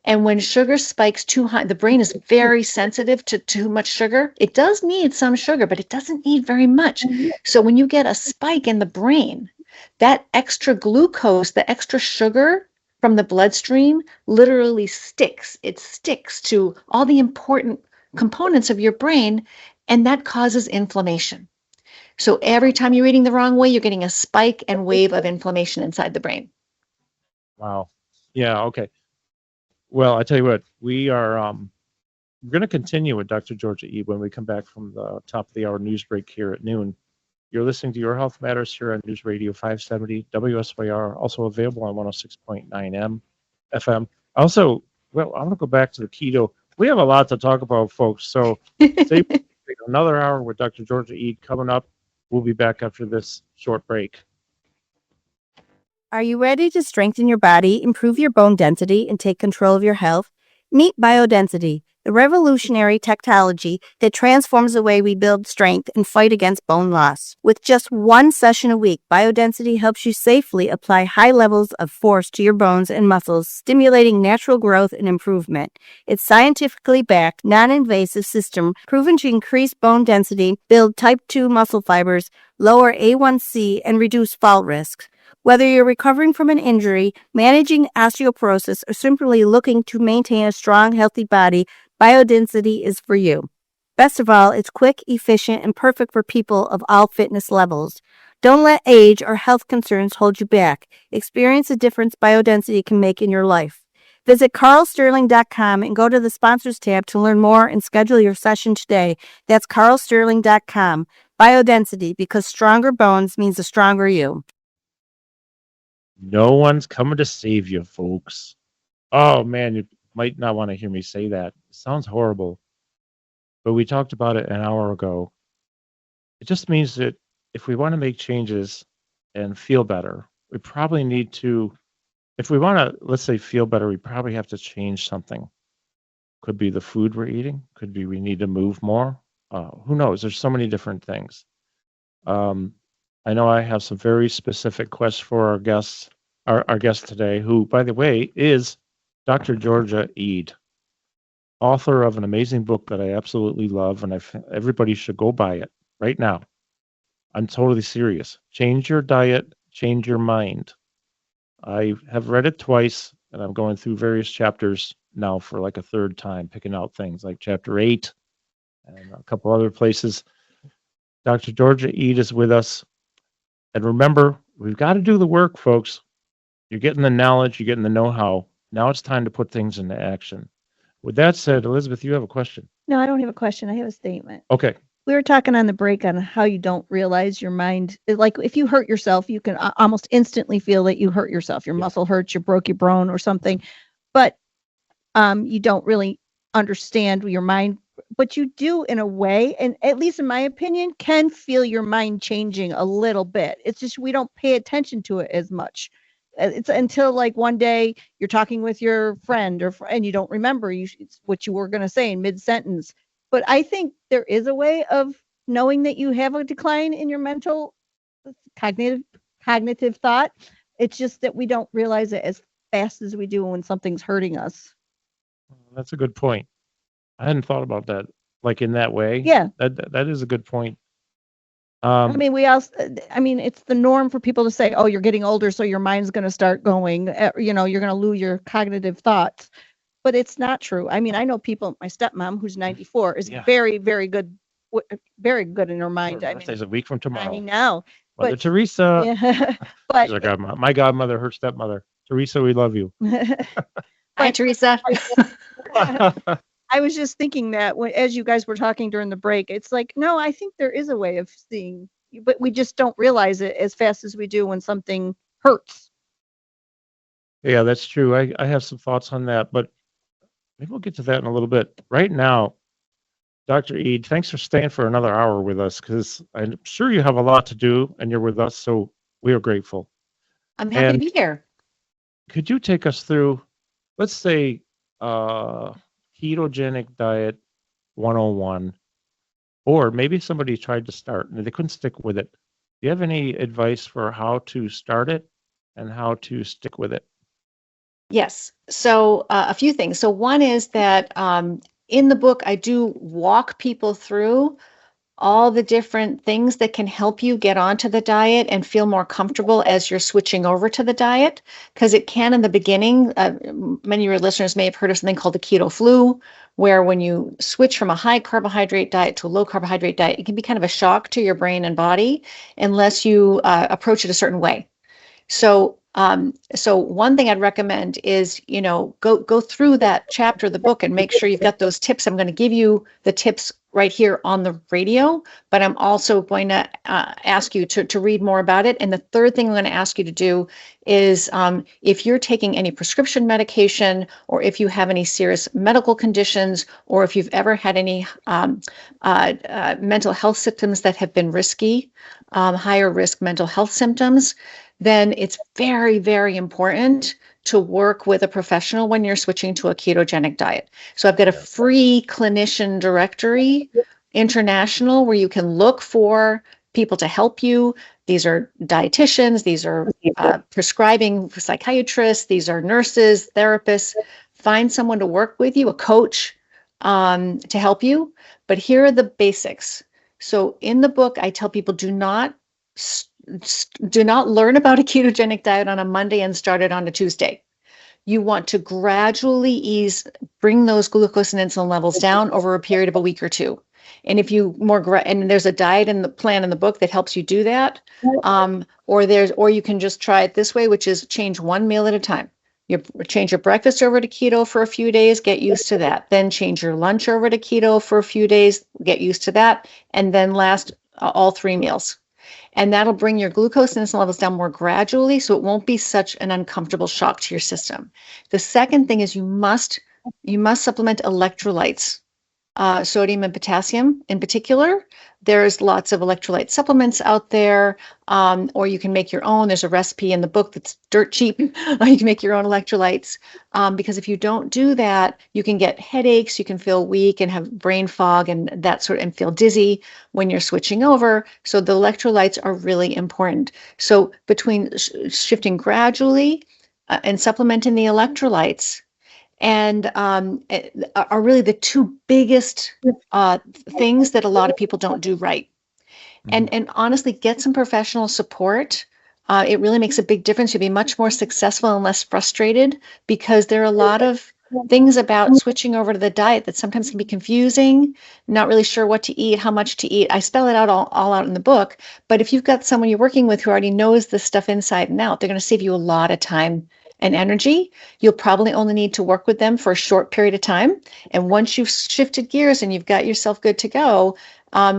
And when sugar spikes too high, the brain is very sensitive to too much sugar. It does need some sugar, but it doesn't need very much. So when you get a spike in the brain, that extra glucose, the extra sugar from the bloodstream literally sticks. It sticks to all the important components of your brain, and that causes inflammation. So every time you're eating the wrong way, you're getting a spike and wave of inflammation inside the brain. Wow. Yeah. Okay. Well, I tell you what, we're going to continue with Dr. Georgia E. when we come back from the top of the hour news break here at noon. You're listening to Your Health Matters here on News Radio 570 WSYR, also available on 106.9 FM. Also, well, I'm going to go back to the keto. We have a lot to talk about, folks. So stay another hour with Dr. Georgia E. coming up. We'll be back after this short break. Are you ready to strengthen your body, improve your bone density, and take control of your health? Meet biodensity, the revolutionary technology that transforms the way we build strength and fight against bone loss. With just one session a week, biodensity helps you safely apply high levels of force to your bones and muscles, stimulating natural growth and improvement. It's scientifically backed, non-invasive system proven to increase bone density, build type 2 muscle fibers, lower A1C, and reduce fall risks. Whether you're recovering from an injury, managing osteoporosis, or simply looking to maintain a strong, healthy body, biodensity is for you. Best of all, it's quick, efficient, and perfect for people of all fitness levels. Don't let age or health concerns hold you back. Experience the difference biodensity can make in your life. Visit karlsterling.com and go to the sponsors tab to learn more and schedule your session today. That's karlsterling.com. Biodensity, because stronger bones means a stronger you. No one's coming to save you, folks. Oh, man, you might not want to hear me say that. It sounds horrible. But we talked about it an hour ago. It just means that if we want to make changes and feel better, we probably need to, if we want to, let's say, feel better, we probably have to change something. Could be the food we're eating. Could be we need to move more. Who knows? There's so many different things. I know I have some very specific questions for our guests, our guest today, who, by the way, is Dr. Georgia Eid, author of an amazing book that I absolutely love, and everybody should go buy it right now. I'm totally serious. Change your diet, change your mind. I have read it twice, and I'm going through various chapters now for like a third time, picking out things like chapter 8 and a couple other places. Dr. Georgia Eid is with us. And remember, we've got to do the work, folks. You're getting the knowledge, you're getting the know-how. Now it's time to put things into action. With that said, Elizabeth, you have a question. No, I don't have a question. I have a statement. Okay. We were talking on the break on how you don't realize your mind. Like if you hurt yourself, you can almost instantly feel that you hurt yourself. Your muscle hurts, you broke your bone or something. But you don't really understand your mind. But you do in a way, and at least in my opinion, can feel your mind changing a little bit. It's just we don't pay attention to it as much. It's until like one day you're talking with your friend and you don't remember it's what you were going to say in mid-sentence. But I think there is a way of knowing that you have a decline in your mental cognitive thought. It's just that we don't realize it as fast as we do when something's hurting us. That's a good point. I hadn't thought about that, like in that way. Yeah. That is a good point. I mean, it's the norm for people to say, oh, you're getting older, so your mind's going to start going, you're going to lose your cognitive thoughts. but it's not true. I mean, I know people, my stepmom, who's 94, is Yeah. very, very good, very good in her mind. Her I birthday's mean, a week from tomorrow. I know, Mother but Teresa. yeah, She's but our godmother. My godmother, her stepmother. Teresa, we love you. Hi, Teresa. I was just thinking that as you guys were talking during the break, it's like, no, I think there is a way of seeing, but we just don't realize it as fast as we do when something hurts. Yeah, that's true. I have some thoughts on that, but maybe we'll get to that in a little bit. Right now, Dr. Eid, thanks for staying for another hour with us, because I'm sure you have a lot to do and you're with us, so we are grateful. I'm happy to be here. Could you take us through, let's say, ketogenic diet 101, or maybe somebody tried to start and they couldn't stick with it. Do you have any advice for how to start it and how to stick with it? Yes. So a few things. So one is that in the book, I do walk people through all the different things that can help you get onto the diet and feel more comfortable as you're switching over to the diet. Because it can, in the beginning, many of your listeners may have heard of something called the keto flu, where when you switch from a high carbohydrate diet to a low carbohydrate diet, it can be kind of a shock to your brain and body unless you approach it a certain way. So one thing I'd recommend is, go through that chapter of the book and make sure you've got those tips. I'm going to give you the tips right here on the radio, but I'm also going to ask you to read more about it. And the third thing I'm going to ask you to do is, if you're taking any prescription medication, or if you have any serious medical conditions, or if you've ever had any mental health symptoms that have been risky, higher risk mental health symptoms, then it's very, very important to work with a professional when you're switching to a ketogenic diet. So I've got a free clinician directory, international, where you can look for people to help you. These are dietitians, these are prescribing psychiatrists, these are nurses, therapists. Find someone to work with you, a coach, to help you. But here are the basics. So in the book, I tell people, do not learn about a ketogenic diet on a Monday and start it on a Tuesday. You want to gradually bring those glucose and insulin levels down over a period of a week or two. And if you and there's a diet in the plan in the book that helps you do that, or you can just try it this way, which is change one meal at a time. You change your breakfast over to keto for a few days, get used to that. Then change your lunch over to keto for a few days, get used to that, and then last all 3 meals. And that'll bring your glucose and insulin levels down more gradually, so it won't be such an uncomfortable shock to your system. The second thing is you must supplement electrolytes, sodium and potassium in particular. There's lots of electrolyte supplements out there, or you can make your own. There's a recipe in the book that's dirt cheap. You can make your own electrolytes, because if you don't do that, you can get headaches, you can feel weak and have brain fog and and feel dizzy when you're switching over. So the electrolytes are really important. So between shifting gradually and supplementing the electrolytes, and are really the two biggest things that a lot of people don't do right. And honestly, get some professional support. It really makes a big difference. You'll be much more successful and less frustrated, because there are a lot of things about switching over to the diet that sometimes can be confusing, not really sure what to eat, how much to eat. I spell it out all out in the book. But if you've got someone you're working with who already knows this stuff inside and out, they're going to save you a lot of time and energy. You'll probably only need to work with them for a short period of time. And once you've shifted gears and you've got yourself good to go,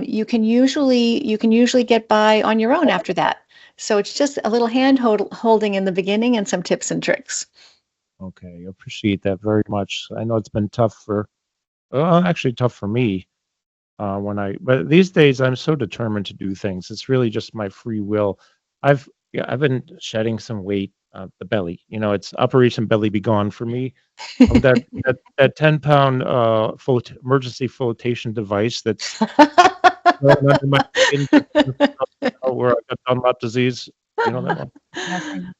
you can usually get by on your own after that. So it's just a little hand holding in the beginning and some tips and tricks. Okay, I appreciate that very much. I know it's been tough tough for me but these days I'm so determined to do things. It's really just my free will. I've been shedding some weight. The belly, it's Operation Belly Be Gone for me. That 10-pound emergency flotation device that's going under my skin, where I got Dunlop disease. You know that one?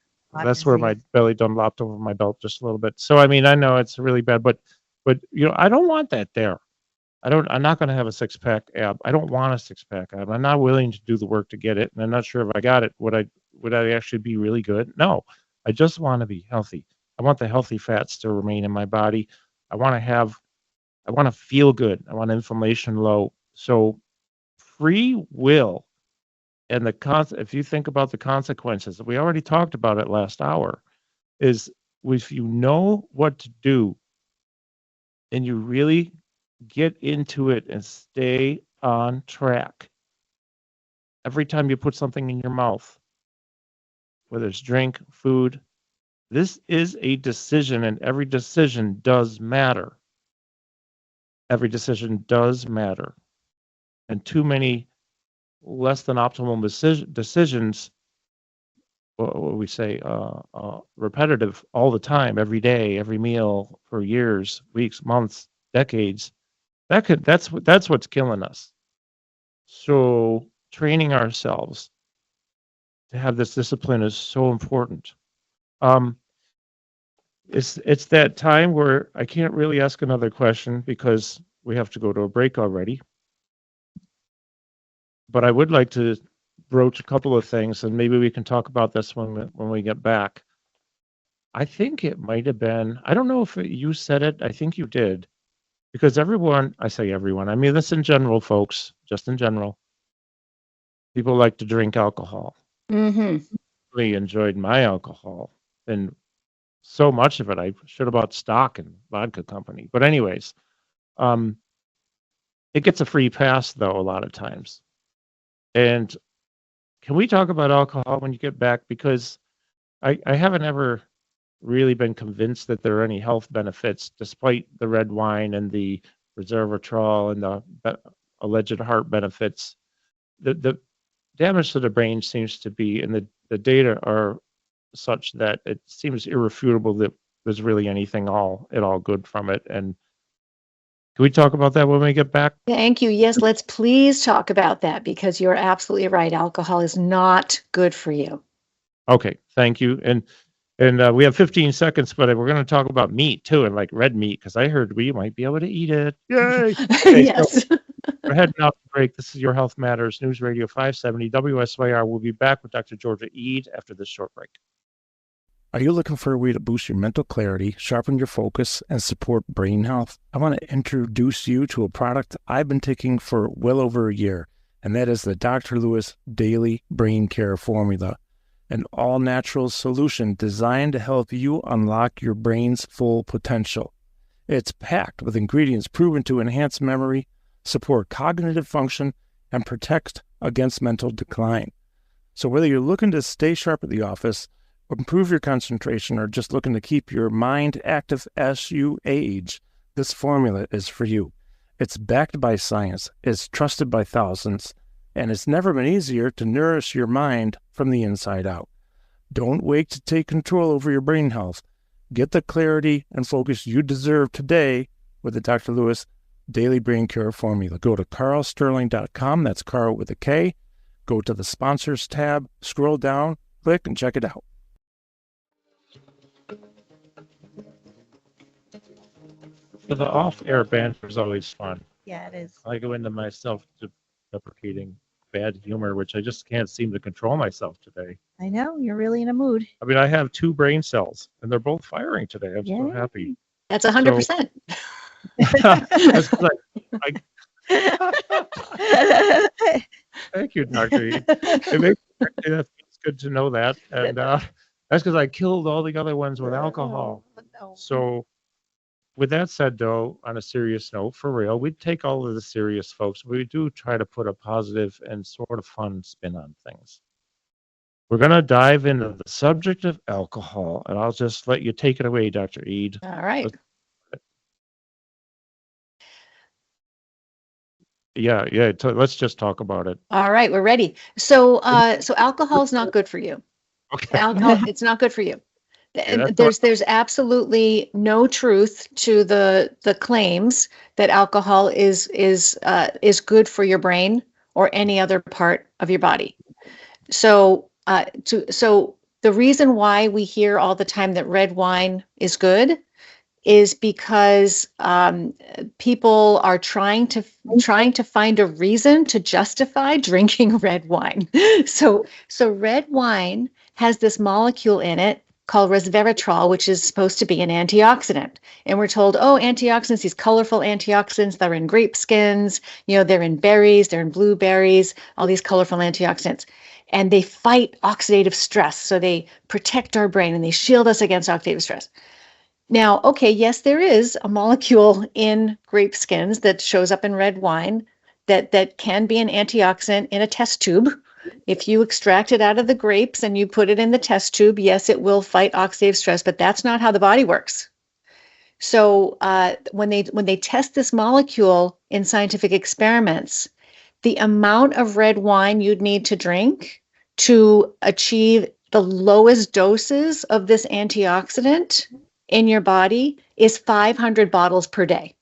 That's where my belly Dunlopped over my belt just a little bit. So I know it's really bad, but I don't want that there. I'm not going to have a 6-pack ab. I don't want a 6-pack ab. I'm not willing to do the work to get it, and I'm not sure if I got it. Would I actually be really good? No, I just want to be healthy. I want the healthy fats to remain in my body. I want to feel good. I want inflammation low. So free will and if you think about the consequences, we already talked about it last hour, is if you know what to do and you really get into it and stay on track. Every time you put something in your mouth, whether it's drink, food, this is a decision, and every decision does matter. Every decision does matter. And too many less than optimal decisions, what we say, repetitive all the time, every day, every meal, for years, weeks, months, decades, that's what's killing us. So training ourselves to have this discipline is so important. It's that time where I can't really ask another question because we have to go to a break already. But I would like to broach a couple of things, and maybe we can talk about this when we get back. I think it might have been, I don't know if you said it, I think you did, because I say everyone, I mean this in general, folks, just in general. People like to drink alcohol. Mm-hmm. Really enjoyed my alcohol, and so much of it I should have bought stock in vodka company. But anyways, it gets a free pass though a lot of times. And can we talk about alcohol when you get back? Because I haven't ever really been convinced that there are any health benefits, despite the red wine and the resveratrol and the alleged heart benefits. The damage to the brain seems to be, and the data are such that it seems irrefutable that there's really anything at all good from it. And can we talk about that when we get back? Thank you. Yes, let's please talk about that, because you're absolutely right. Alcohol is not good for you. Okay, thank you. And we have 15 seconds, but we're going to talk about meat too, and like red meat, because I heard we might be able to eat it. Yay! Okay, Yes. So we're heading off the break. This is Your Health Matters, News Radio 570 WSYR. We'll be back with Dr. Georgia Eid after this short break. Are you looking for a way to boost your mental clarity, sharpen your focus, and support brain health? I want to introduce you to a product I've been taking for well over a year, and that is the Dr. Lewis Daily Brain Care Formula, an all-natural solution designed to help you unlock your brain's full potential. It's packed with ingredients proven to enhance memory, support cognitive function, and protect against mental decline. So whether you're looking to stay sharp at the office, improve your concentration, or just looking to keep your mind active as you age, this formula is for you. It's backed by science, it's trusted by thousands, and it's never been easier to nourish your mind from the inside out. Don't wait to take control over your brain health. Get the clarity and focus you deserve today with the Dr. Lewis Daily Brain Care Formula. Go to karlsterling.com, that's Karl with a K. Go to the Sponsors tab, scroll down, click, and check it out. So the off-air banter is always fun. Yeah, it is. I go into my self-deprecating bad humor, which I just can't seem to control myself today. I know, you're really in a mood. I mean, I have 2 brain cells, and they're both firing today. I'm so Yay. happy. That's 100%. That's 'cause thank you, Dr. E. It feels good to know that. And that's because I killed all the other ones with alcohol. No. So with that said, though, on a serious note, for real, we take all of the serious, folks. We do try to put a positive and sort of fun spin on things. We're going to dive into the subject of alcohol, and I'll just let you take it away, Dr. Eid. All right. Yeah. Let's just talk about it. All right, we're ready. So alcohol is not good for you. Okay. Alcohol, it's not good for you. Yeah, that's There's absolutely no truth to the claims that alcohol is good for your brain or any other part of your body. So the reason why we hear all the time that red wine is good is because people are trying to find a reason to justify drinking red wine. So red wine has this molecule in it called resveratrol, which is supposed to be an antioxidant. And we're told, oh, antioxidants, these colorful antioxidants, they're in grape skins, they're in berries, they're in blueberries, all these colorful antioxidants. And they fight oxidative stress. So they protect our brain and they shield us against oxidative stress. Now, okay, yes, there is a molecule in grape skins that shows up in red wine that can be an antioxidant in a test tube. If you extract it out of the grapes and you put it in the test tube, yes, it will fight oxidative stress, but that's not how the body works. So when they test this molecule in scientific experiments, the amount of red wine you'd need to drink to achieve the lowest doses of this antioxidant in your body is 500 bottles per day.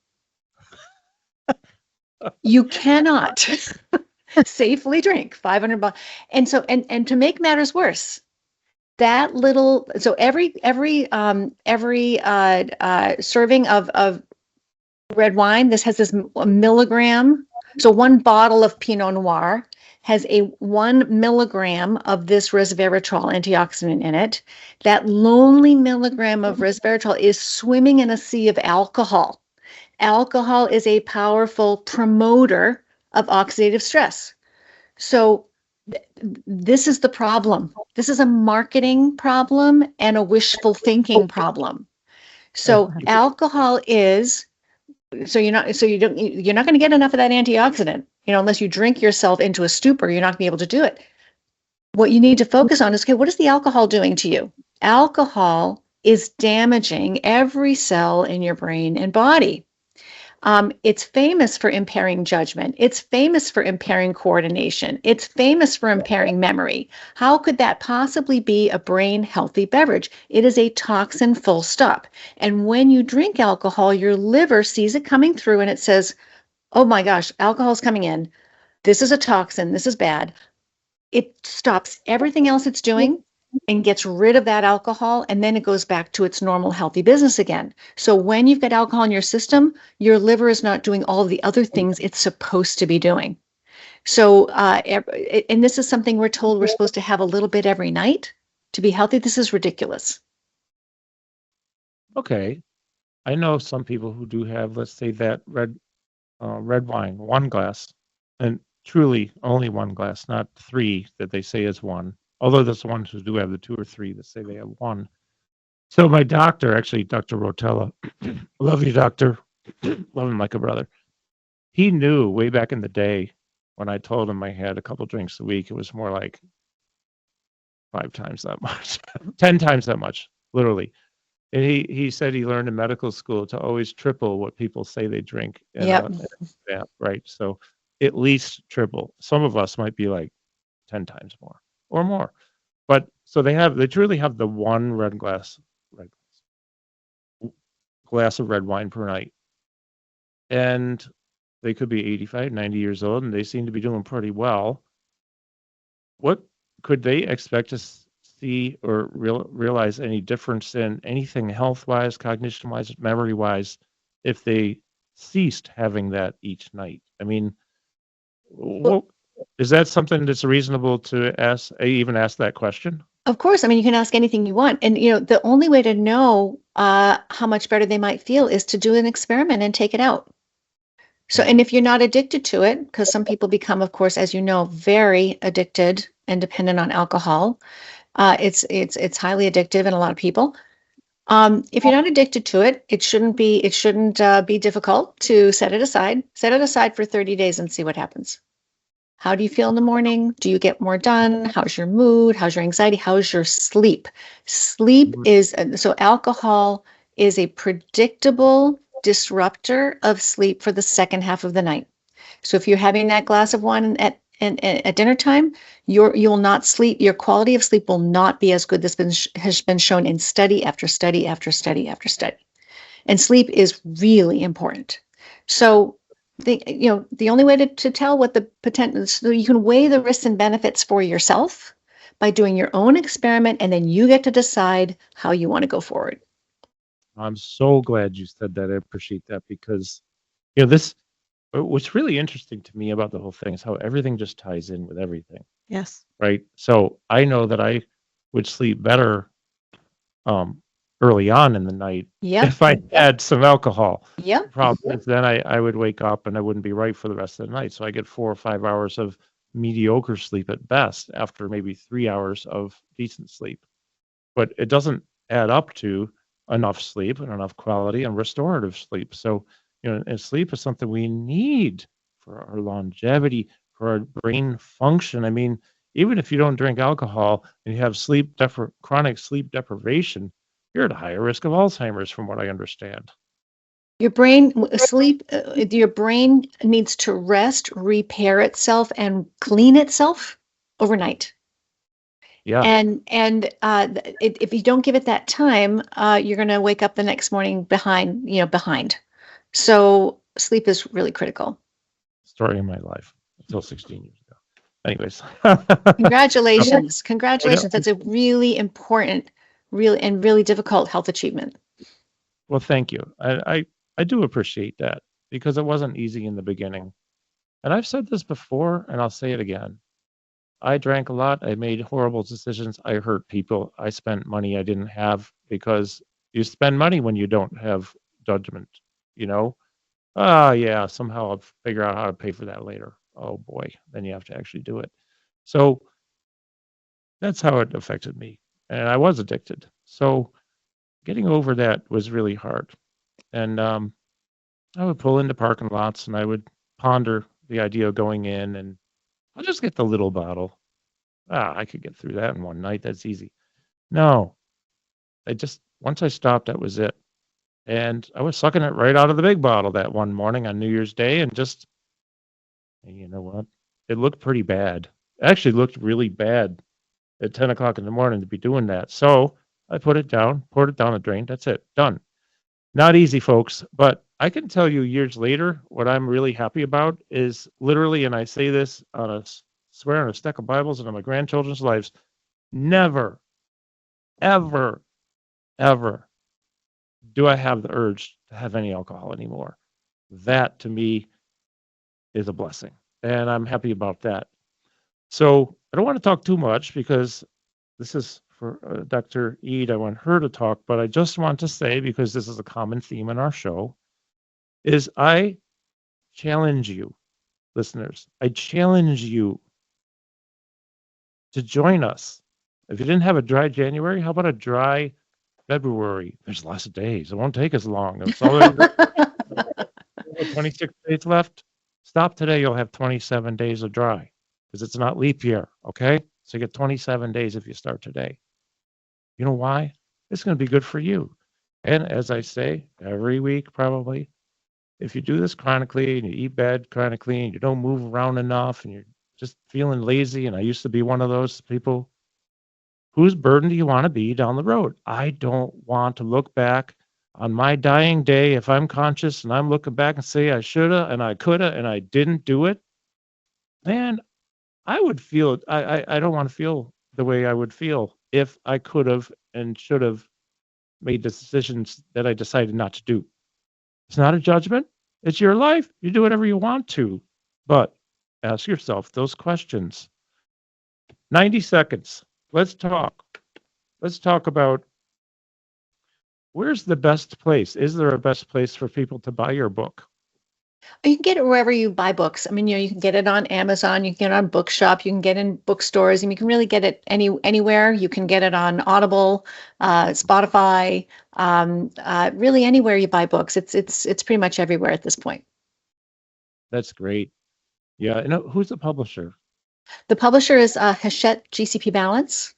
You cannot safely drink 500 bottles. And so, and to make matters worse, that little, so every serving of red wine, this has this milligram. So one bottle of Pinot Noir has a 1 milligram of this resveratrol antioxidant in it. That lonely milligram of resveratrol is swimming in a sea of alcohol. Alcohol is a powerful promoter of oxidative stress. So this is the problem. This is a marketing problem and a wishful thinking problem. So alcohol is, you're not going to get enough of that antioxidant, unless you drink yourself into a stupor. You're not going to be able to do it. What you need to focus on is, okay, what is the alcohol doing to you? Alcohol is damaging every cell in your brain and body. It's famous for impairing judgment. It's famous for impairing coordination. It's famous for impairing memory. How could that possibly be a brain healthy beverage? It is a toxin, full stop. And when you drink alcohol, your liver sees it coming through and it says, oh my gosh, alcohol is coming in. This is a toxin. This is bad. It stops everything else it's doing and gets rid of that alcohol, and then it goes back to its normal healthy business again. So when you've got alcohol in your system, your liver is not doing all of the other things it's supposed to be doing. So, and this is something we're told we're supposed to have a little bit every night to be healthy. This is ridiculous. Okay. I know some people who do have, let's say, that red wine, 1 glass, and truly only 1 glass, not 3 that they say is 1. Although there's the ones who do have the 2 or 3 that say they have 1. So my doctor, actually, Dr. Rotella, love you, doctor, love him like a brother. He knew way back in the day when I told him I had a couple drinks a week, it was more like 5 times that much, 10 times that much, literally. And he said he learned in medical school to always triple what people say they drink. Yep. Right. So at least triple. Some of us might be like 10 times more or more. But so they truly have the 1 glass of red wine per night. And they could be 85, 90 years old, and they seem to be doing pretty well. What could they expect to see or realize any difference in anything health-wise, cognition-wise, memory-wise, if they ceased having that each night? I mean, is that something that's reasonable to ask? Even ask that question? Of course. I mean, you can ask anything you want. And, the only way to know how much better they might feel is to do an experiment and take it out. So, and if you're not addicted to it, because some people become, of course, as you know, very addicted and dependent on alcohol. It's highly addictive in a lot of people. If you're not addicted to it, it shouldn't be difficult to set it aside. Set it aside for 30 days and see what happens. How do you feel in the morning? Do you get more done? How's your mood? How's your anxiety? How's your sleep? Sleep is, so alcohol is a predictable disruptor of sleep for the second half of the night. So if you're having that glass of wine at dinner time, you'll not sleep. Your quality of sleep will not be as good. This has been shown in study after study after study after study. And sleep is really important. So the only way to tell what the potential, so you can weigh the risks and benefits for yourself by doing your own experiment, and then you get to decide how you want to go forward. I'm so glad you said that. I appreciate that, because what's really interesting to me about the whole thing is how everything just ties in with everything. Yes. Right. So I know that I would sleep better early on in the night Yep. if I had some alcohol. Yep. The problem is then I would wake up and I wouldn't be right for the rest of the night. So I get 4 or 5 hours of mediocre sleep at best after maybe 3 hours of decent sleep. But it doesn't add up to enough sleep and enough quality and restorative sleep. So, and sleep is something we need for our longevity, for our brain function. I mean, even if you don't drink alcohol and you have chronic sleep deprivation, you're at a higher risk of Alzheimer's, from what I understand. Your brain your brain needs to rest, repair itself, and clean itself overnight. Yeah. And if you don't give it that time, you're going to wake up the next morning behind. So sleep is really critical. Story of my life until 16 years ago. Anyways. Congratulations. Congratulations. That's a really important, really difficult health achievement. Well, thank you. I do appreciate that because it wasn't easy in the beginning. And I've said this before, and I'll say it again. I drank a lot. I made horrible decisions. I hurt people. I spent money I didn't have because you spend money when you don't have judgment, yeah, somehow I'll figure out how to pay for that later. Oh boy, then you have to actually do it. So that's how it affected me. And I was addicted. So getting over that was really hard. And I would pull into parking lots and I would ponder the idea of going in and I'll just get the little bottle. I could get through that in one night. That's easy. No, once I stopped, that was it. And I was sucking it right out of the big bottle that one morning on New Year's Day and you know what? It looked pretty bad. It actually looked really bad at 10 o'clock in the morning to be doing that. So I put it down, poured it down the drain. That's it. Done. Not easy, folks, but I can tell you years later, what I'm really happy about is literally, and I say this swear on a stack of Bibles and on my grandchildren's lives, never, ever, ever do I have the urge to have any alcohol anymore. That to me is a blessing, and I'm happy about that. So I don't want to talk too much because this is for Dr. Eid. I want her to talk, but I just want to say, because this is a common theme in our show, is I challenge you, listeners. I challenge you to join us. If you didn't have a dry January, how about a dry February? There's less days. It won't take as long. It's already 26 days left. Stop today. You'll have 27 days of dry because it's not leap year. Okay. So you get 27 days if you start today. You know why? It's going to be good for you. And as I say every week, probably, if you do this chronically and you eat bad chronically and you don't move around enough and you're just feeling lazy, and I used to be one of those people, whose burden do you want to be down the road? I don't want to look back on my dying day if I'm conscious and I'm looking back and say I shoulda and I coulda and I didn't do it. Man, I would feel I don't want to feel the way I would feel if I could have and should have made the decisions that I decided not to do. It's not a judgment. It's your life. You do whatever you want to. But ask yourself those questions. 90 seconds. Let's talk. Let's talk about where's the best place? Is there a best place for people to buy your book? You can get it wherever you buy books. I mean, you can get it on Amazon, you can get it on Bookshop, you can get it in bookstores, and you can really get it anywhere. You can get it on Audible, Spotify, really anywhere you buy books. It's pretty much everywhere at this point. That's great. Yeah. And who's the publisher? The publisher is Hachette GCP Balance.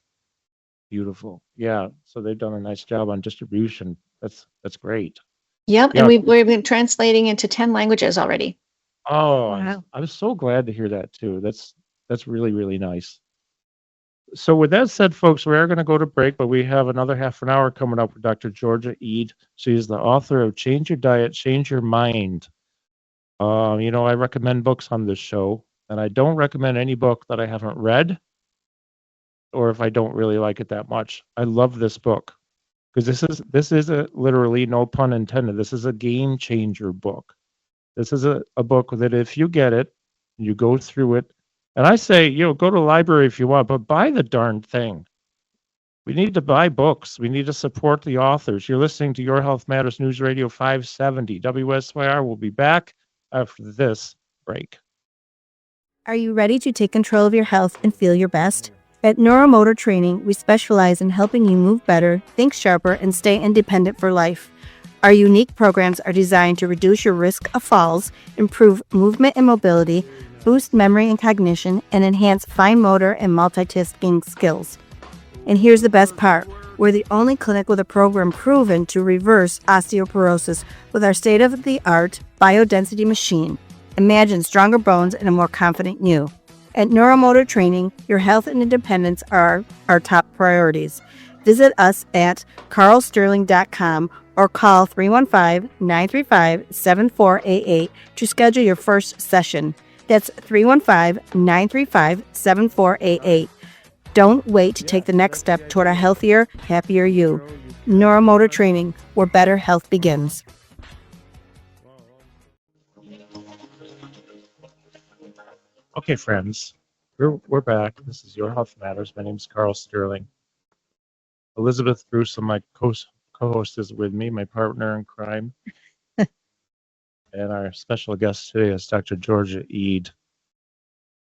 Beautiful. Yeah. So they've done a nice job on distribution. That's great. Yep, Yeah. and we've been translating into 10 languages already. Oh, Wow. I was so glad to hear that too. That's really, really nice. So with that said, folks, we are going to go to break, but we have another half an hour coming up with Dr. Georgia Eid. She is the author of Change Your Diet, Change Your Mind. I recommend books on this show, and I don't recommend any book that I haven't read or if I don't really like it that much. I love this book because this is a literally, no pun intended, this is a game changer book. This is a book that if you get it, you go through it, and I say, go to the library if you want, but buy the darn thing. We need to buy books. We need to support the authors. You're listening to Your Health Matters News Radio 570. WSYR will be back after this break. Are you ready to take control of your health and feel your best? At NeuroMotor Training, we specialize in helping you move better, think sharper, and stay independent for life. Our unique programs are designed to reduce your risk of falls, improve movement and mobility, boost memory and cognition, and enhance fine motor and multitasking skills. And here's the best part. We're the only clinic with a program proven to reverse osteoporosis with our state-of-the-art biodensity machine. Imagine stronger bones and a more confident you. At NeuroMotor Training, your health and independence are our top priorities. Visit us at karlsterling.com or call 315-935-7488 to schedule your first session. That's 315-935-7488. Don't wait to take the next step toward a healthier, happier you. NeuroMotor Training, where better health begins. Okay, friends, we're back. This is Your Health Matters. My name is Karl Sterling. Elizabeth Bruce, my co-host, is with me, my partner in crime. And our special guest today is Dr. Georgia Eid.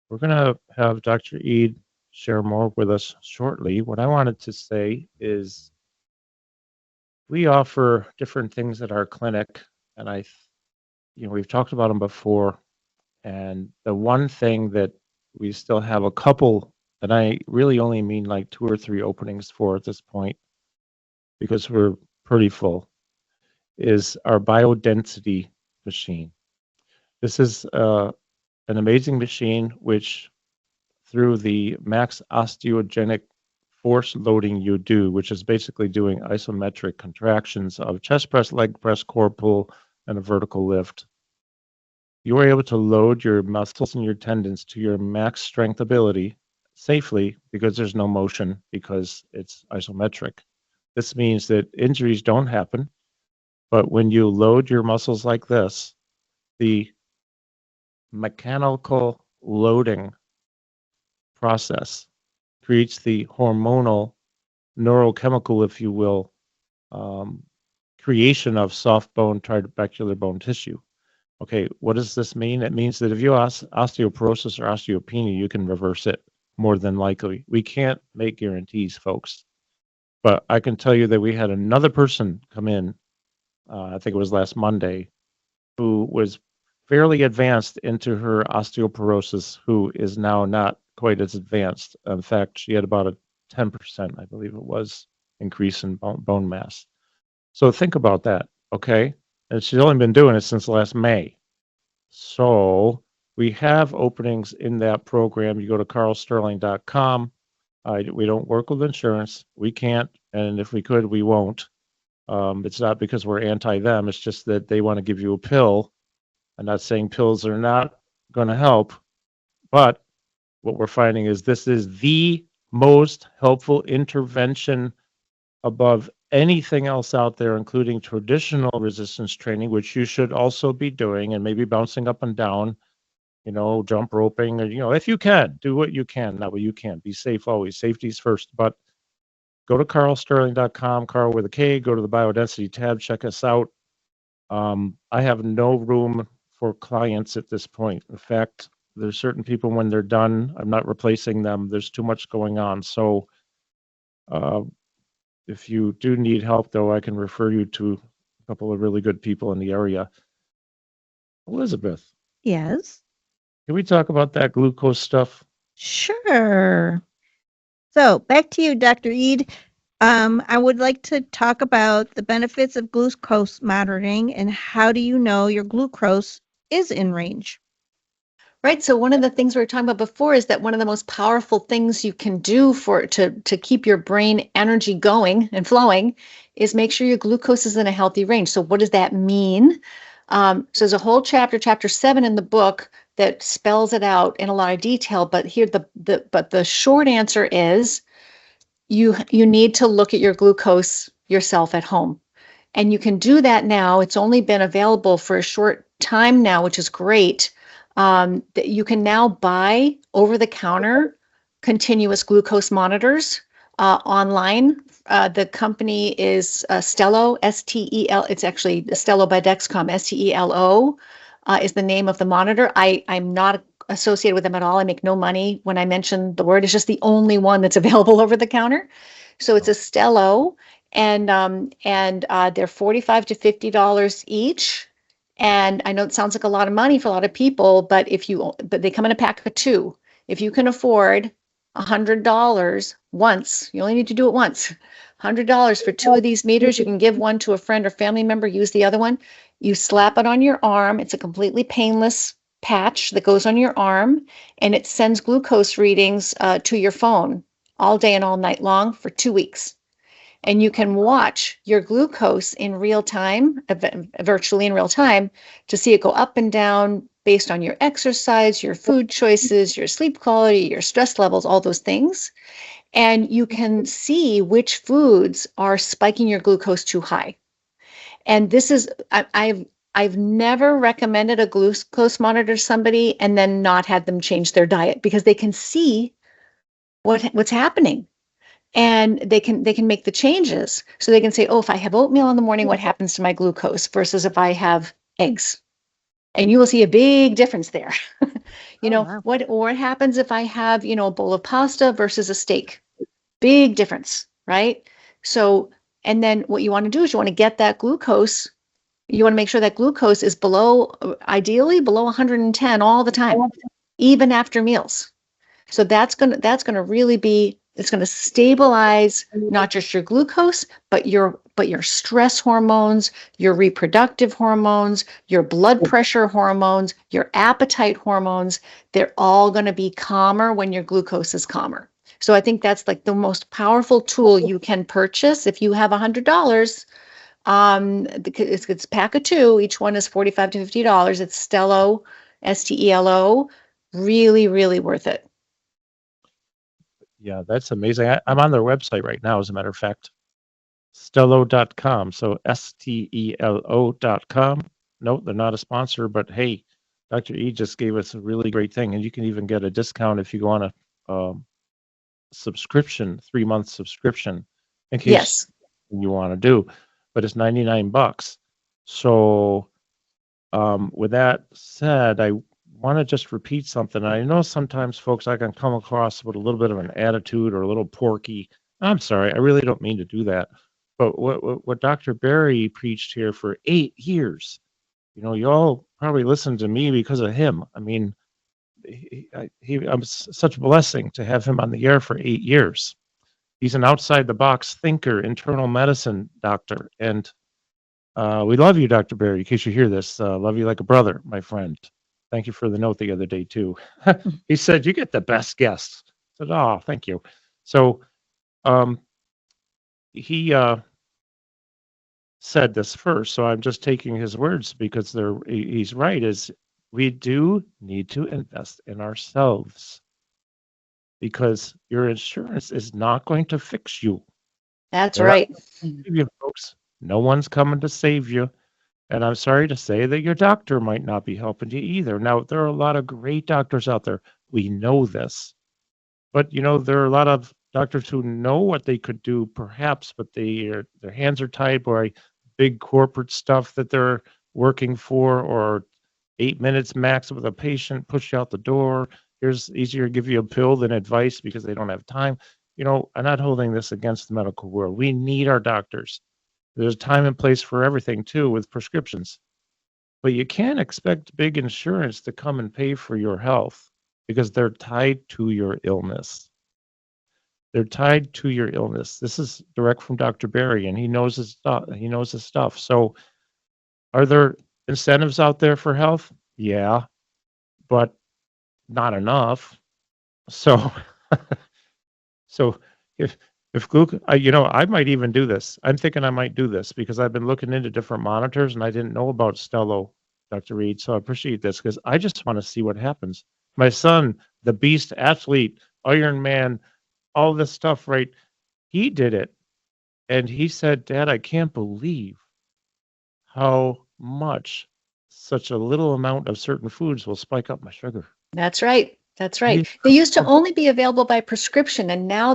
We're going to have Dr. Eid share more with us shortly. What I wanted to say is we offer different things at our clinic, and we've talked about them before. And the one thing that we still have a couple, and I really only mean like 2 or 3 openings for at this point, because we're pretty full, is our biodensity machine. This is an amazing machine which, through the max osteogenic force loading you do, which is basically doing isometric contractions of chest press, leg press, core pull, and a vertical lift, you are able to load your muscles and your tendons to your max strength ability safely because there's no motion because it's isometric. This means that injuries don't happen, but when you load your muscles like this, the mechanical loading process creates the hormonal, neurochemical, if you will, creation of soft bone, trabecular bone tissue. Okay, what does this mean? It means that if you have osteoporosis or osteopenia, you can reverse it more than likely. We can't make guarantees, folks. But I can tell you that we had another person come in, I think it was last Monday, who was fairly advanced into her osteoporosis, who is now not quite as advanced. In fact, she had about a 10%, I believe it was, increase in bone mass. So think about that, okay? And she's only been doing it since last May. So we have openings in that program. You go to karlsterling.com. We don't work with insurance. We can't, and if we could, we won't. It's not because we're anti them. It's just that they want to give you a pill. I'm not saying pills are not going to help, but what we're finding is this is the most helpful intervention above anything else out there, including traditional resistance training, which you should also be doing, and maybe bouncing up and down, jump roping, or, if you can, do what you can, not what you can't. Be safe always. Safety's first. But go to karlsterling.com, Karl with a K, go to the biodensity tab, check us out. I have no room for clients at this point. In fact, there's certain people, when they're done, I'm not replacing them. There's too much going on. So if you do need help, though, I can refer you to a couple of really good people in the area. Elizabeth. Yes. Can we talk about that glucose stuff? Sure. So back to you, Dr. Eid. I would like to talk about the benefits of glucose monitoring and how do you know your glucose is in range? Right. So one of the things we were talking about before is that one of the most powerful things you can do to keep your brain energy going and flowing is make sure your glucose is in a healthy range. So what does that mean? So there's a whole chapter 7 in the book that spells it out in a lot of detail. But here the short answer is you need to look at your glucose yourself at home. And you can do that now. It's only been available for a short time now, which is great. That you can now buy over-the-counter continuous glucose monitors. online. The company is Stello, S-T-E-L. It's actually Stello by Dexcom, S-T-E-L-O is the name of the monitor. I'm not associated with them at all. I make no money when I mention the word. It's just the only one that's available over the counter. So it's a Stello, and they're $45 to $50 each. And I know it sounds like a lot of money for a lot of people, but they come in a pack of 2. If you can afford $100 once, you only need to do it once. $100 for 2 of these meters. You can give one to a friend or family member, use the other one. You slap it on your arm. It's a completely painless patch that goes on your arm, and it sends glucose readings to your phone all day and all night long for 2 weeks. And you can watch your glucose in real time, virtually in real time, to see it go up and down based on your exercise, your food choices, your sleep quality, your stress levels, all those things. And you can see which foods are spiking your glucose too high. And this is, I've never recommended a glucose monitor to somebody and then not had them change their diet, because they can see what's happening. And they can make the changes. So they can say, oh, if I have oatmeal in the morning, what happens to my glucose versus if I have eggs? And you will see a big difference there. Wow. What happens if I have, a bowl of pasta versus a steak? Big difference, right? So, and then what you want to do is you want to get that glucose. You want to make sure that glucose is ideally below 110 all the time, even after meals. So that's gonna really be, it's going to stabilize not just your glucose, but your stress hormones, your reproductive hormones, your blood pressure hormones, your appetite hormones. They're all going to be calmer when your glucose is calmer. So I think that's like the most powerful tool you can purchase if you have $100. It's a pack of 2. Each one is $45 to $50. It's Stello, Stelo. Really, really worth it. Yeah, that's amazing. I'm on their website right now, as a matter of fact. Stello.com. So Stelo.com. No, they're not a sponsor, but hey, Dr. E just gave us a really great thing. And you can even get a discount if you go on a subscription, 3-month subscription, in case you want to do. But it's $99. So with that said, I want to just repeat something. I know sometimes, folks, I can come across with a little bit of an attitude or a little porky. I'm sorry, I really don't mean to do that. But what Dr. Barry preached here for 8 years, you all probably listened to me because of him. I mean, I'm such a blessing to have him on the air for 8 years. He's an outside the box thinker, internal medicine doctor, and we love you, Dr. Barry. In case you hear this, love you like a brother, my friend. Thank you for the note the other day, too. He said, you get the best guests. I said, oh, thank you. So he said this first, so I'm just taking his words because he's right, is we do need to invest in ourselves, because your insurance is not going to fix you. That's right. Save you, folks. No one's coming to save you. And I'm sorry to say that your doctor might not be helping you either. Now, there are a lot of great doctors out there. We know this. But, there are a lot of doctors who know what they could do, perhaps, but their hands are tied by big corporate stuff that they're working for, or 8 minutes max with a patient, push you out the door. Here's easier to give you a pill than advice because they don't have time. I'm not holding this against the medical world. We need our doctors. There's a time and place for everything, too, with prescriptions. But you can't expect big insurance to come and pay for your health, because they're tied to your illness. They're tied to your illness. This is direct from Dr. Barry, and he knows his stuff. So are there incentives out there for health? Yeah, but not enough. So, if glucose, I might even do this. I'm thinking I might do this because I've been looking into different monitors and I didn't know about Stello, Dr. Reed. So I appreciate this because I just want to see what happens. My son, the beast athlete, Iron Man, all this stuff, right? He did it. And he said, Dad, I can't believe how much such a little amount of certain foods will spike up my sugar. That's right. That's right. They used to only be available by prescription, and now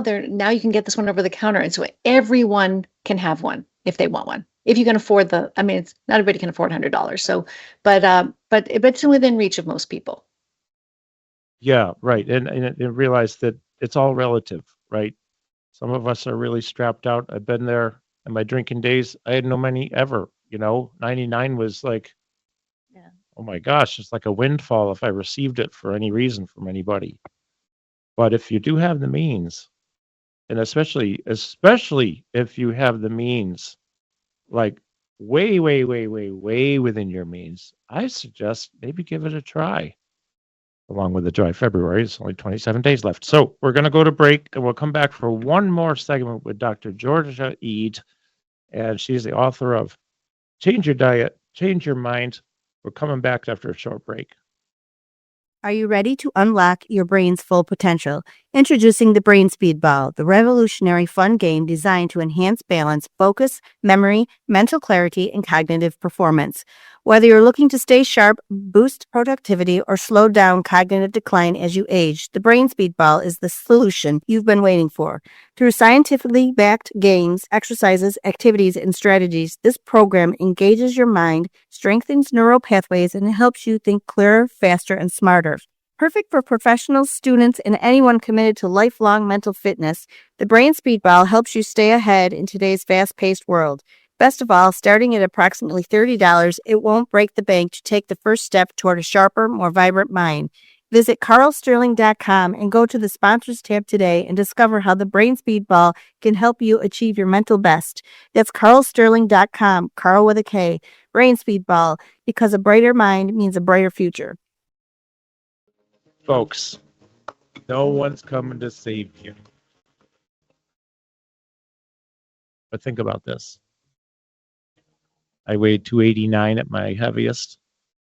you can get this one over the counter, and so everyone can have one if they want one. If you can afford it's not everybody can afford $100. So, but it's within reach of most people. Yeah, right. And realize that it's all relative, right? Some of us are really strapped out. I've been there in my drinking days. I had no money ever, 99 was like, Yeah. oh my gosh, it's like a windfall if I received it for any reason from anybody. But if you do have the means, and especially if you have the means, like way, way, way, way, way within your means, I suggest maybe give it a try. Along with the dry February, it's only 27 days left. So we're going to go to break, and we'll come back for one more segment with Dr. Georgia Eid, and she's the author of Change Your Diet, Change Your Mind. We're coming back after a short break. Are you ready to unlock your brain's full potential? Introducing the Brain Speed Ball, the revolutionary fun game designed to enhance balance, focus, memory, mental clarity, and cognitive performance. Whether you're looking to stay sharp, boost productivity, or slow down cognitive decline as you age, the Brain Speed Ball is the solution you've been waiting for. Through scientifically backed games, exercises, activities, and strategies, this program engages your mind, strengthens neural pathways, and helps you think clearer, faster, and smarter. Perfect for professionals, students, and anyone committed to lifelong mental fitness, the Brain Speed Ball helps you stay ahead in today's fast-paced world. Best of all, starting at approximately $30, it won't break the bank to take the first step toward a sharper, more vibrant mind. Visit karlsterling.com and go to the Sponsors tab today and discover how the Brain Speed Ball can help you achieve your mental best. That's karlsterling.com, Karl with a K. Brain Speed Ball, because a brighter mind means a brighter future. Folks, no one's coming to save you. But think about this. I weighed 289 at my heaviest.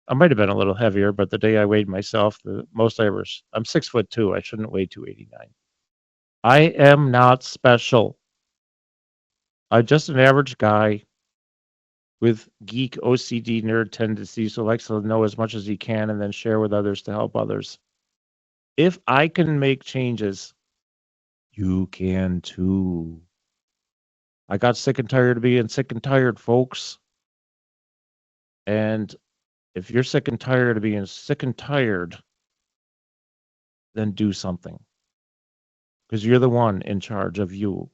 I might have been a little heavier, but the day I weighed myself, the most I ever, I'm 6'2". I shouldn't weigh 289. I am not special. I'm just an average guy with geek OCD nerd tendencies who likes to know as much as he can and then share with others to help others. If I can make changes, you can too. I got sick and tired of being sick and tired, folks. And if you're sick and tired of being sick and tired, then do something. Because you're the one in charge of you.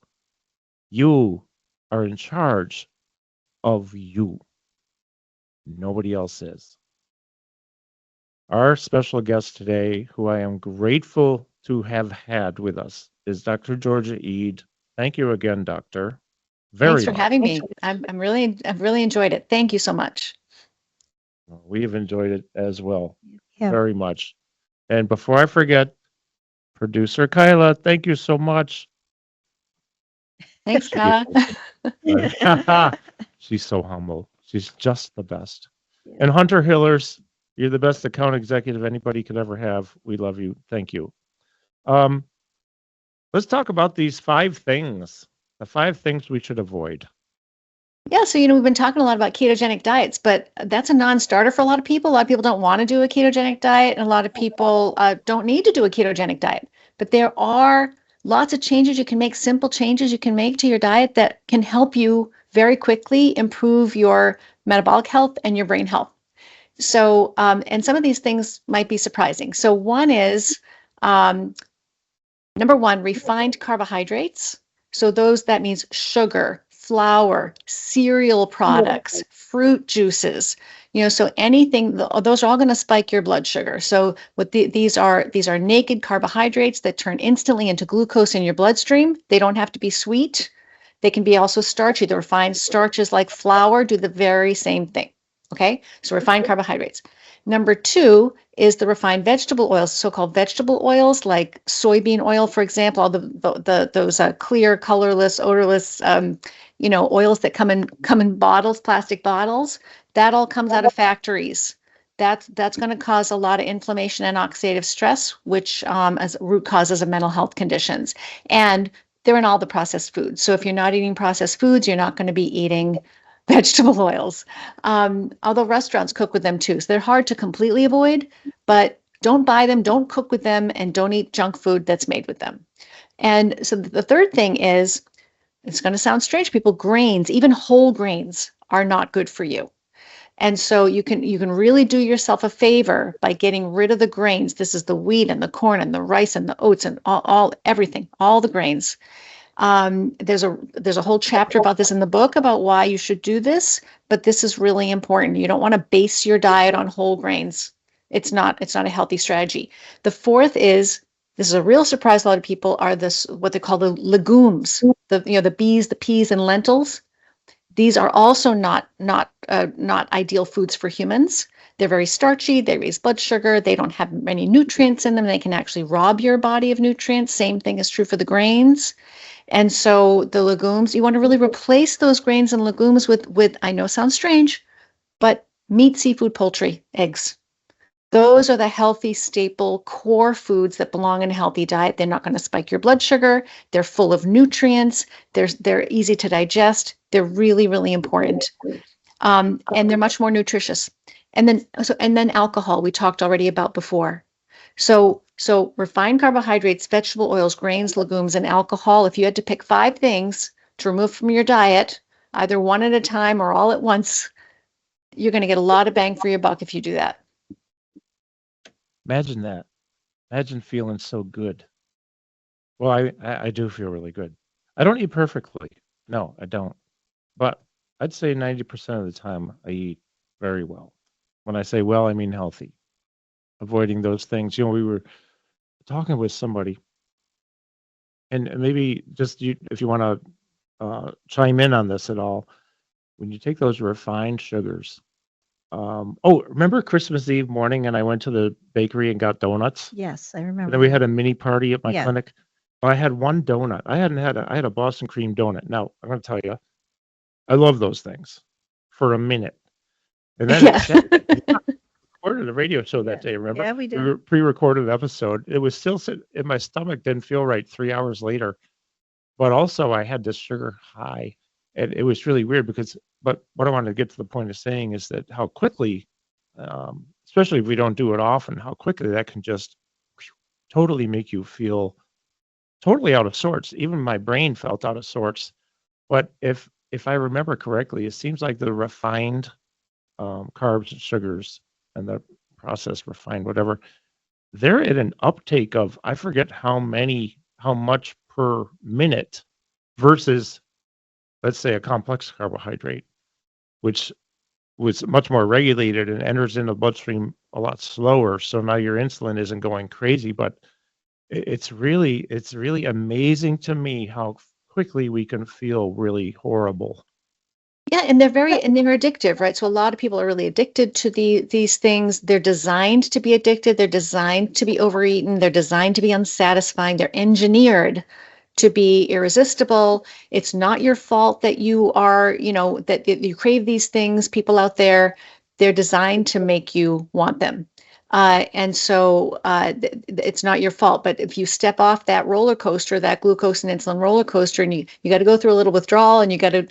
You are in charge of you. Nobody else is. Our special guest today, who I am grateful to have had with us, is Dr. Georgia Eid. Thank you again, Doctor. Thanks for having me. I've really enjoyed it. Thank you so much. We've enjoyed it as well. Yeah. Very much. And before I forget, producer Kyla, thank you so much. Thanks, Kara. She's so humble. She's just the best. Yeah. And Hunter Hillers, you're the best account executive anybody could ever have. We love you. Thank you. Let's talk about these 5 things, the 5 things we should avoid. Yeah, so, we've been talking a lot about ketogenic diets, but that's a non-starter for a lot of people. A lot of people don't want to do a ketogenic diet, and a lot of people don't need to do a ketogenic diet. But there are lots of changes you can make, simple changes you can make to your diet that can help you very quickly improve your metabolic health and your brain health. So, and some of these things might be surprising. So one is, number one, refined carbohydrates. So that means sugar, flour, cereal products, fruit juices, so anything, those are all going to spike your blood sugar. So these are naked carbohydrates that turn instantly into glucose in your bloodstream. They don't have to be sweet. They can be also starchy. The refined starches like flour do the very same thing. Okay, so refined carbohydrates. Number 2 is the refined vegetable oils, so-called vegetable oils like soybean oil, for example, all those clear, colorless, odorless, oils that come in bottles, plastic bottles. That all comes out of factories. That's going to cause a lot of inflammation and oxidative stress, which as root causes of mental health conditions. And they're in all the processed foods. So if you're not eating processed foods, you're not going to be eating vegetable oils, although restaurants cook with them too. So they're hard to completely avoid, but Don't buy them, don't cook with them, and don't eat junk food that's made with them. And so the third thing is, it's going to sound strange, people, grains, even whole grains, are not good for you. And so you can really do yourself a favor by getting rid of the grains. This is the wheat and the corn and the rice and the oats and all everything, all the grains. There's a whole chapter about this in the book about why you should do this, but this is really important. You don't want to base your diet on whole grains. It's not a healthy strategy. The fourth is, this is a real surprise to a lot of people, are what they call the legumes, the beans, the peas, and lentils. These are also not ideal foods for humans. They're very starchy. They raise blood sugar. They don't have many nutrients in them. They can actually rob your body of nutrients. Same thing is true for the grains. And so the legumes, you want to really replace those grains and legumes with I know sounds strange, but meat, seafood, poultry, eggs. Those are the healthy, staple, core foods that belong in a healthy diet. They're not going to spike your blood sugar. They're full of nutrients. They're easy to digest. They're really, really important. And they're much more nutritious. And then alcohol, we talked already about before. So refined carbohydrates, vegetable oils, grains, legumes, and alcohol. If you had to pick 5 things to remove from your diet, either one at a time or all at once, you're going to get a lot of bang for your buck if you do that. Imagine that. Imagine feeling so good. Well, I do feel really good. I don't eat perfectly. No, I don't. But I'd say 90% of the time I eat very well. When I say well, I mean healthy. Avoiding those things. We were talking with somebody, and maybe just if you want to chime in on this at all, when you take those refined sugars. Remember Christmas Eve morning, and I went to the bakery and got donuts? Yes, I And remember. then we had a mini party at my Yeah. clinic. I had one donut. I had a Boston cream donut. Now, I'm going to tell you, I love those things for a minute. And then Yeah. recorded a radio show that day, remember? Yeah, we did. We pre-recorded an episode. It was still sitting in my stomach, didn't feel right 3 hours later. But also I had this sugar high. And it was really weird but what I wanted to get to the point of saying is that how quickly, especially if we don't do it often, how quickly that can just totally make you feel totally out of sorts. Even my brain felt out of sorts. But if I remember correctly, it seems like the refined carbs and sugars and the processed refined whatever, they're at an uptake of, I forget how much per minute versus, let's say, a complex carbohydrate, which was much more regulated and enters in the bloodstream a lot slower. So now your insulin isn't going crazy, but it's really amazing to me how quickly we can feel really horrible. Yeah, and they're addictive, right? So a lot of people are really addicted to these things. They're designed to be addicted. They're designed to be overeaten. They're designed to be unsatisfying. They're engineered to be irresistible. It's not your fault that you are, that you crave these things. People out there, they're designed to make you want them. And so it's not your fault. But if you step off that roller coaster, that glucose and insulin roller coaster, and you got to go through a little withdrawal, and you got to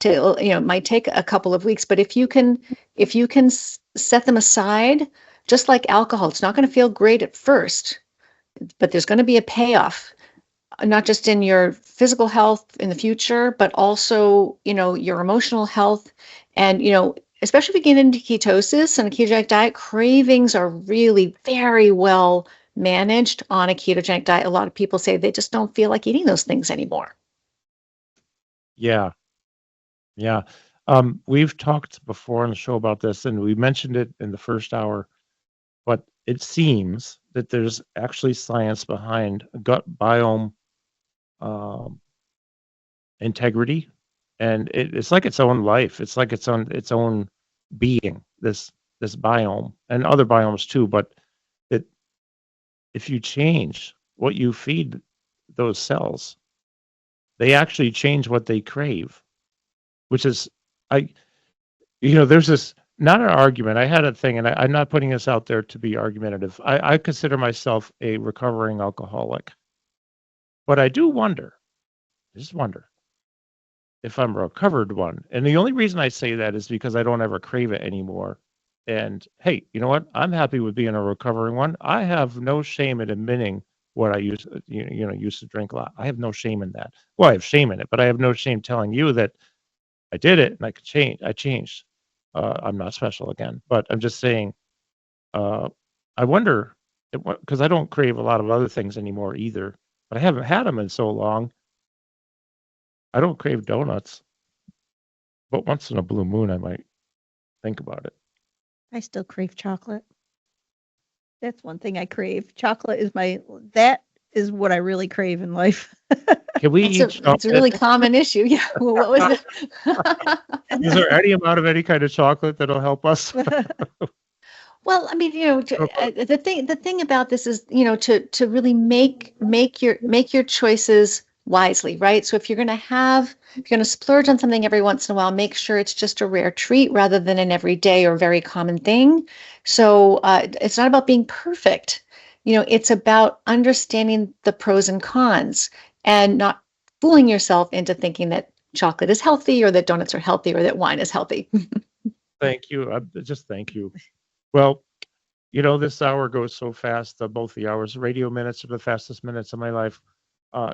it might take a couple of weeks. But if you can set them aside, just like alcohol, it's not going to feel great at first, but there's going to be a payoff, not just in your physical health in the future, but also, your emotional health. And, especially if you get into ketosis and a ketogenic diet, cravings are really very well managed on a ketogenic diet. A lot of people say they just don't feel like eating those things anymore. Yeah. Yeah. We've talked before on the show about this, and we mentioned it in the first hour, but it seems that there's actually science behind gut biome integrity, and it's like its own life. It's like its own being, this biome, and other biomes too. But if you change what you feed those cells, they actually change what they crave, which is, there's this, not an argument. I had a thing, and I'm not putting this out there to be argumentative. I consider myself a recovering alcoholic, but I do wonder if I'm a recovered one. And the only reason I say that is because I don't ever crave it anymore. And hey, you know what? I'm happy with being a recovering one. I have no shame in admitting what I used to drink a lot. I have no shame in that. Well, I have shame in it, but I have no shame telling you that I did it and I could change. I changed. I'm not special again, but I'm just saying. I wonder, because I don't crave a lot of other things anymore either. But I haven't had them in so long. I don't crave donuts, but once in a blue moon, I might think about it. I still crave chocolate. That's one thing I crave. Chocolate is that is what I really crave in life. Can we eat It's a chocolate? really common issue. Yeah. Well, what was it? Is there any amount of any kind of chocolate that'll help us? Well, I mean, the thing about this is, to really make your choices wisely, right? So if you're going to splurge on something every once in a while, make sure it's just a rare treat rather than an everyday or very common thing. So it's not about being perfect. It's about understanding the pros and cons and not fooling yourself into thinking that chocolate is healthy or that donuts are healthy or that wine is healthy. Thank you. Just thank you. Well, this hour goes so fast. Both the hours, radio minutes are the fastest minutes of my life.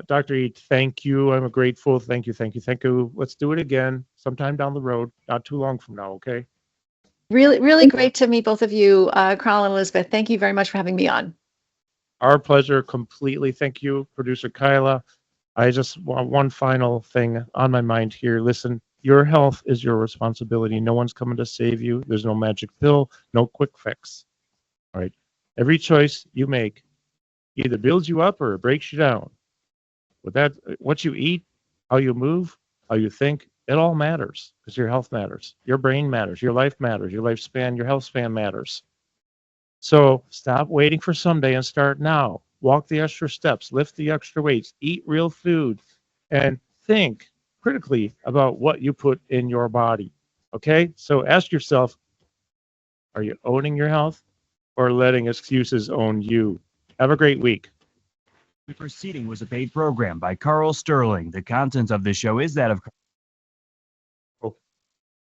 Dr. E, thank you. I'm grateful. Thank you. Thank you. Thank you. Let's do it again sometime down the road, not too long from now. Okay. Really, really great to meet both of you, Karl and Elizabeth. Thank you very much for having me on. Our pleasure completely. Thank you, producer Kyla. I just want one final thing on my mind here. Listen, your health is your responsibility. No one's coming to save you. There's no magic pill, no quick fix. All right. Every choice you make either builds you up or it breaks you down. With that, what you eat, how you move, how you think, it all matters because your health matters. Your brain matters. Your life matters. Your lifespan, your health span matters. So stop waiting for someday and start now. Walk the extra steps, lift the extra weights, eat real food, and think critically about what you put in your body. Okay? So ask yourself, are you owning your health or letting excuses own you? Have a great week. The proceeding was a paid program by Karl Sterling. The content of this show is that of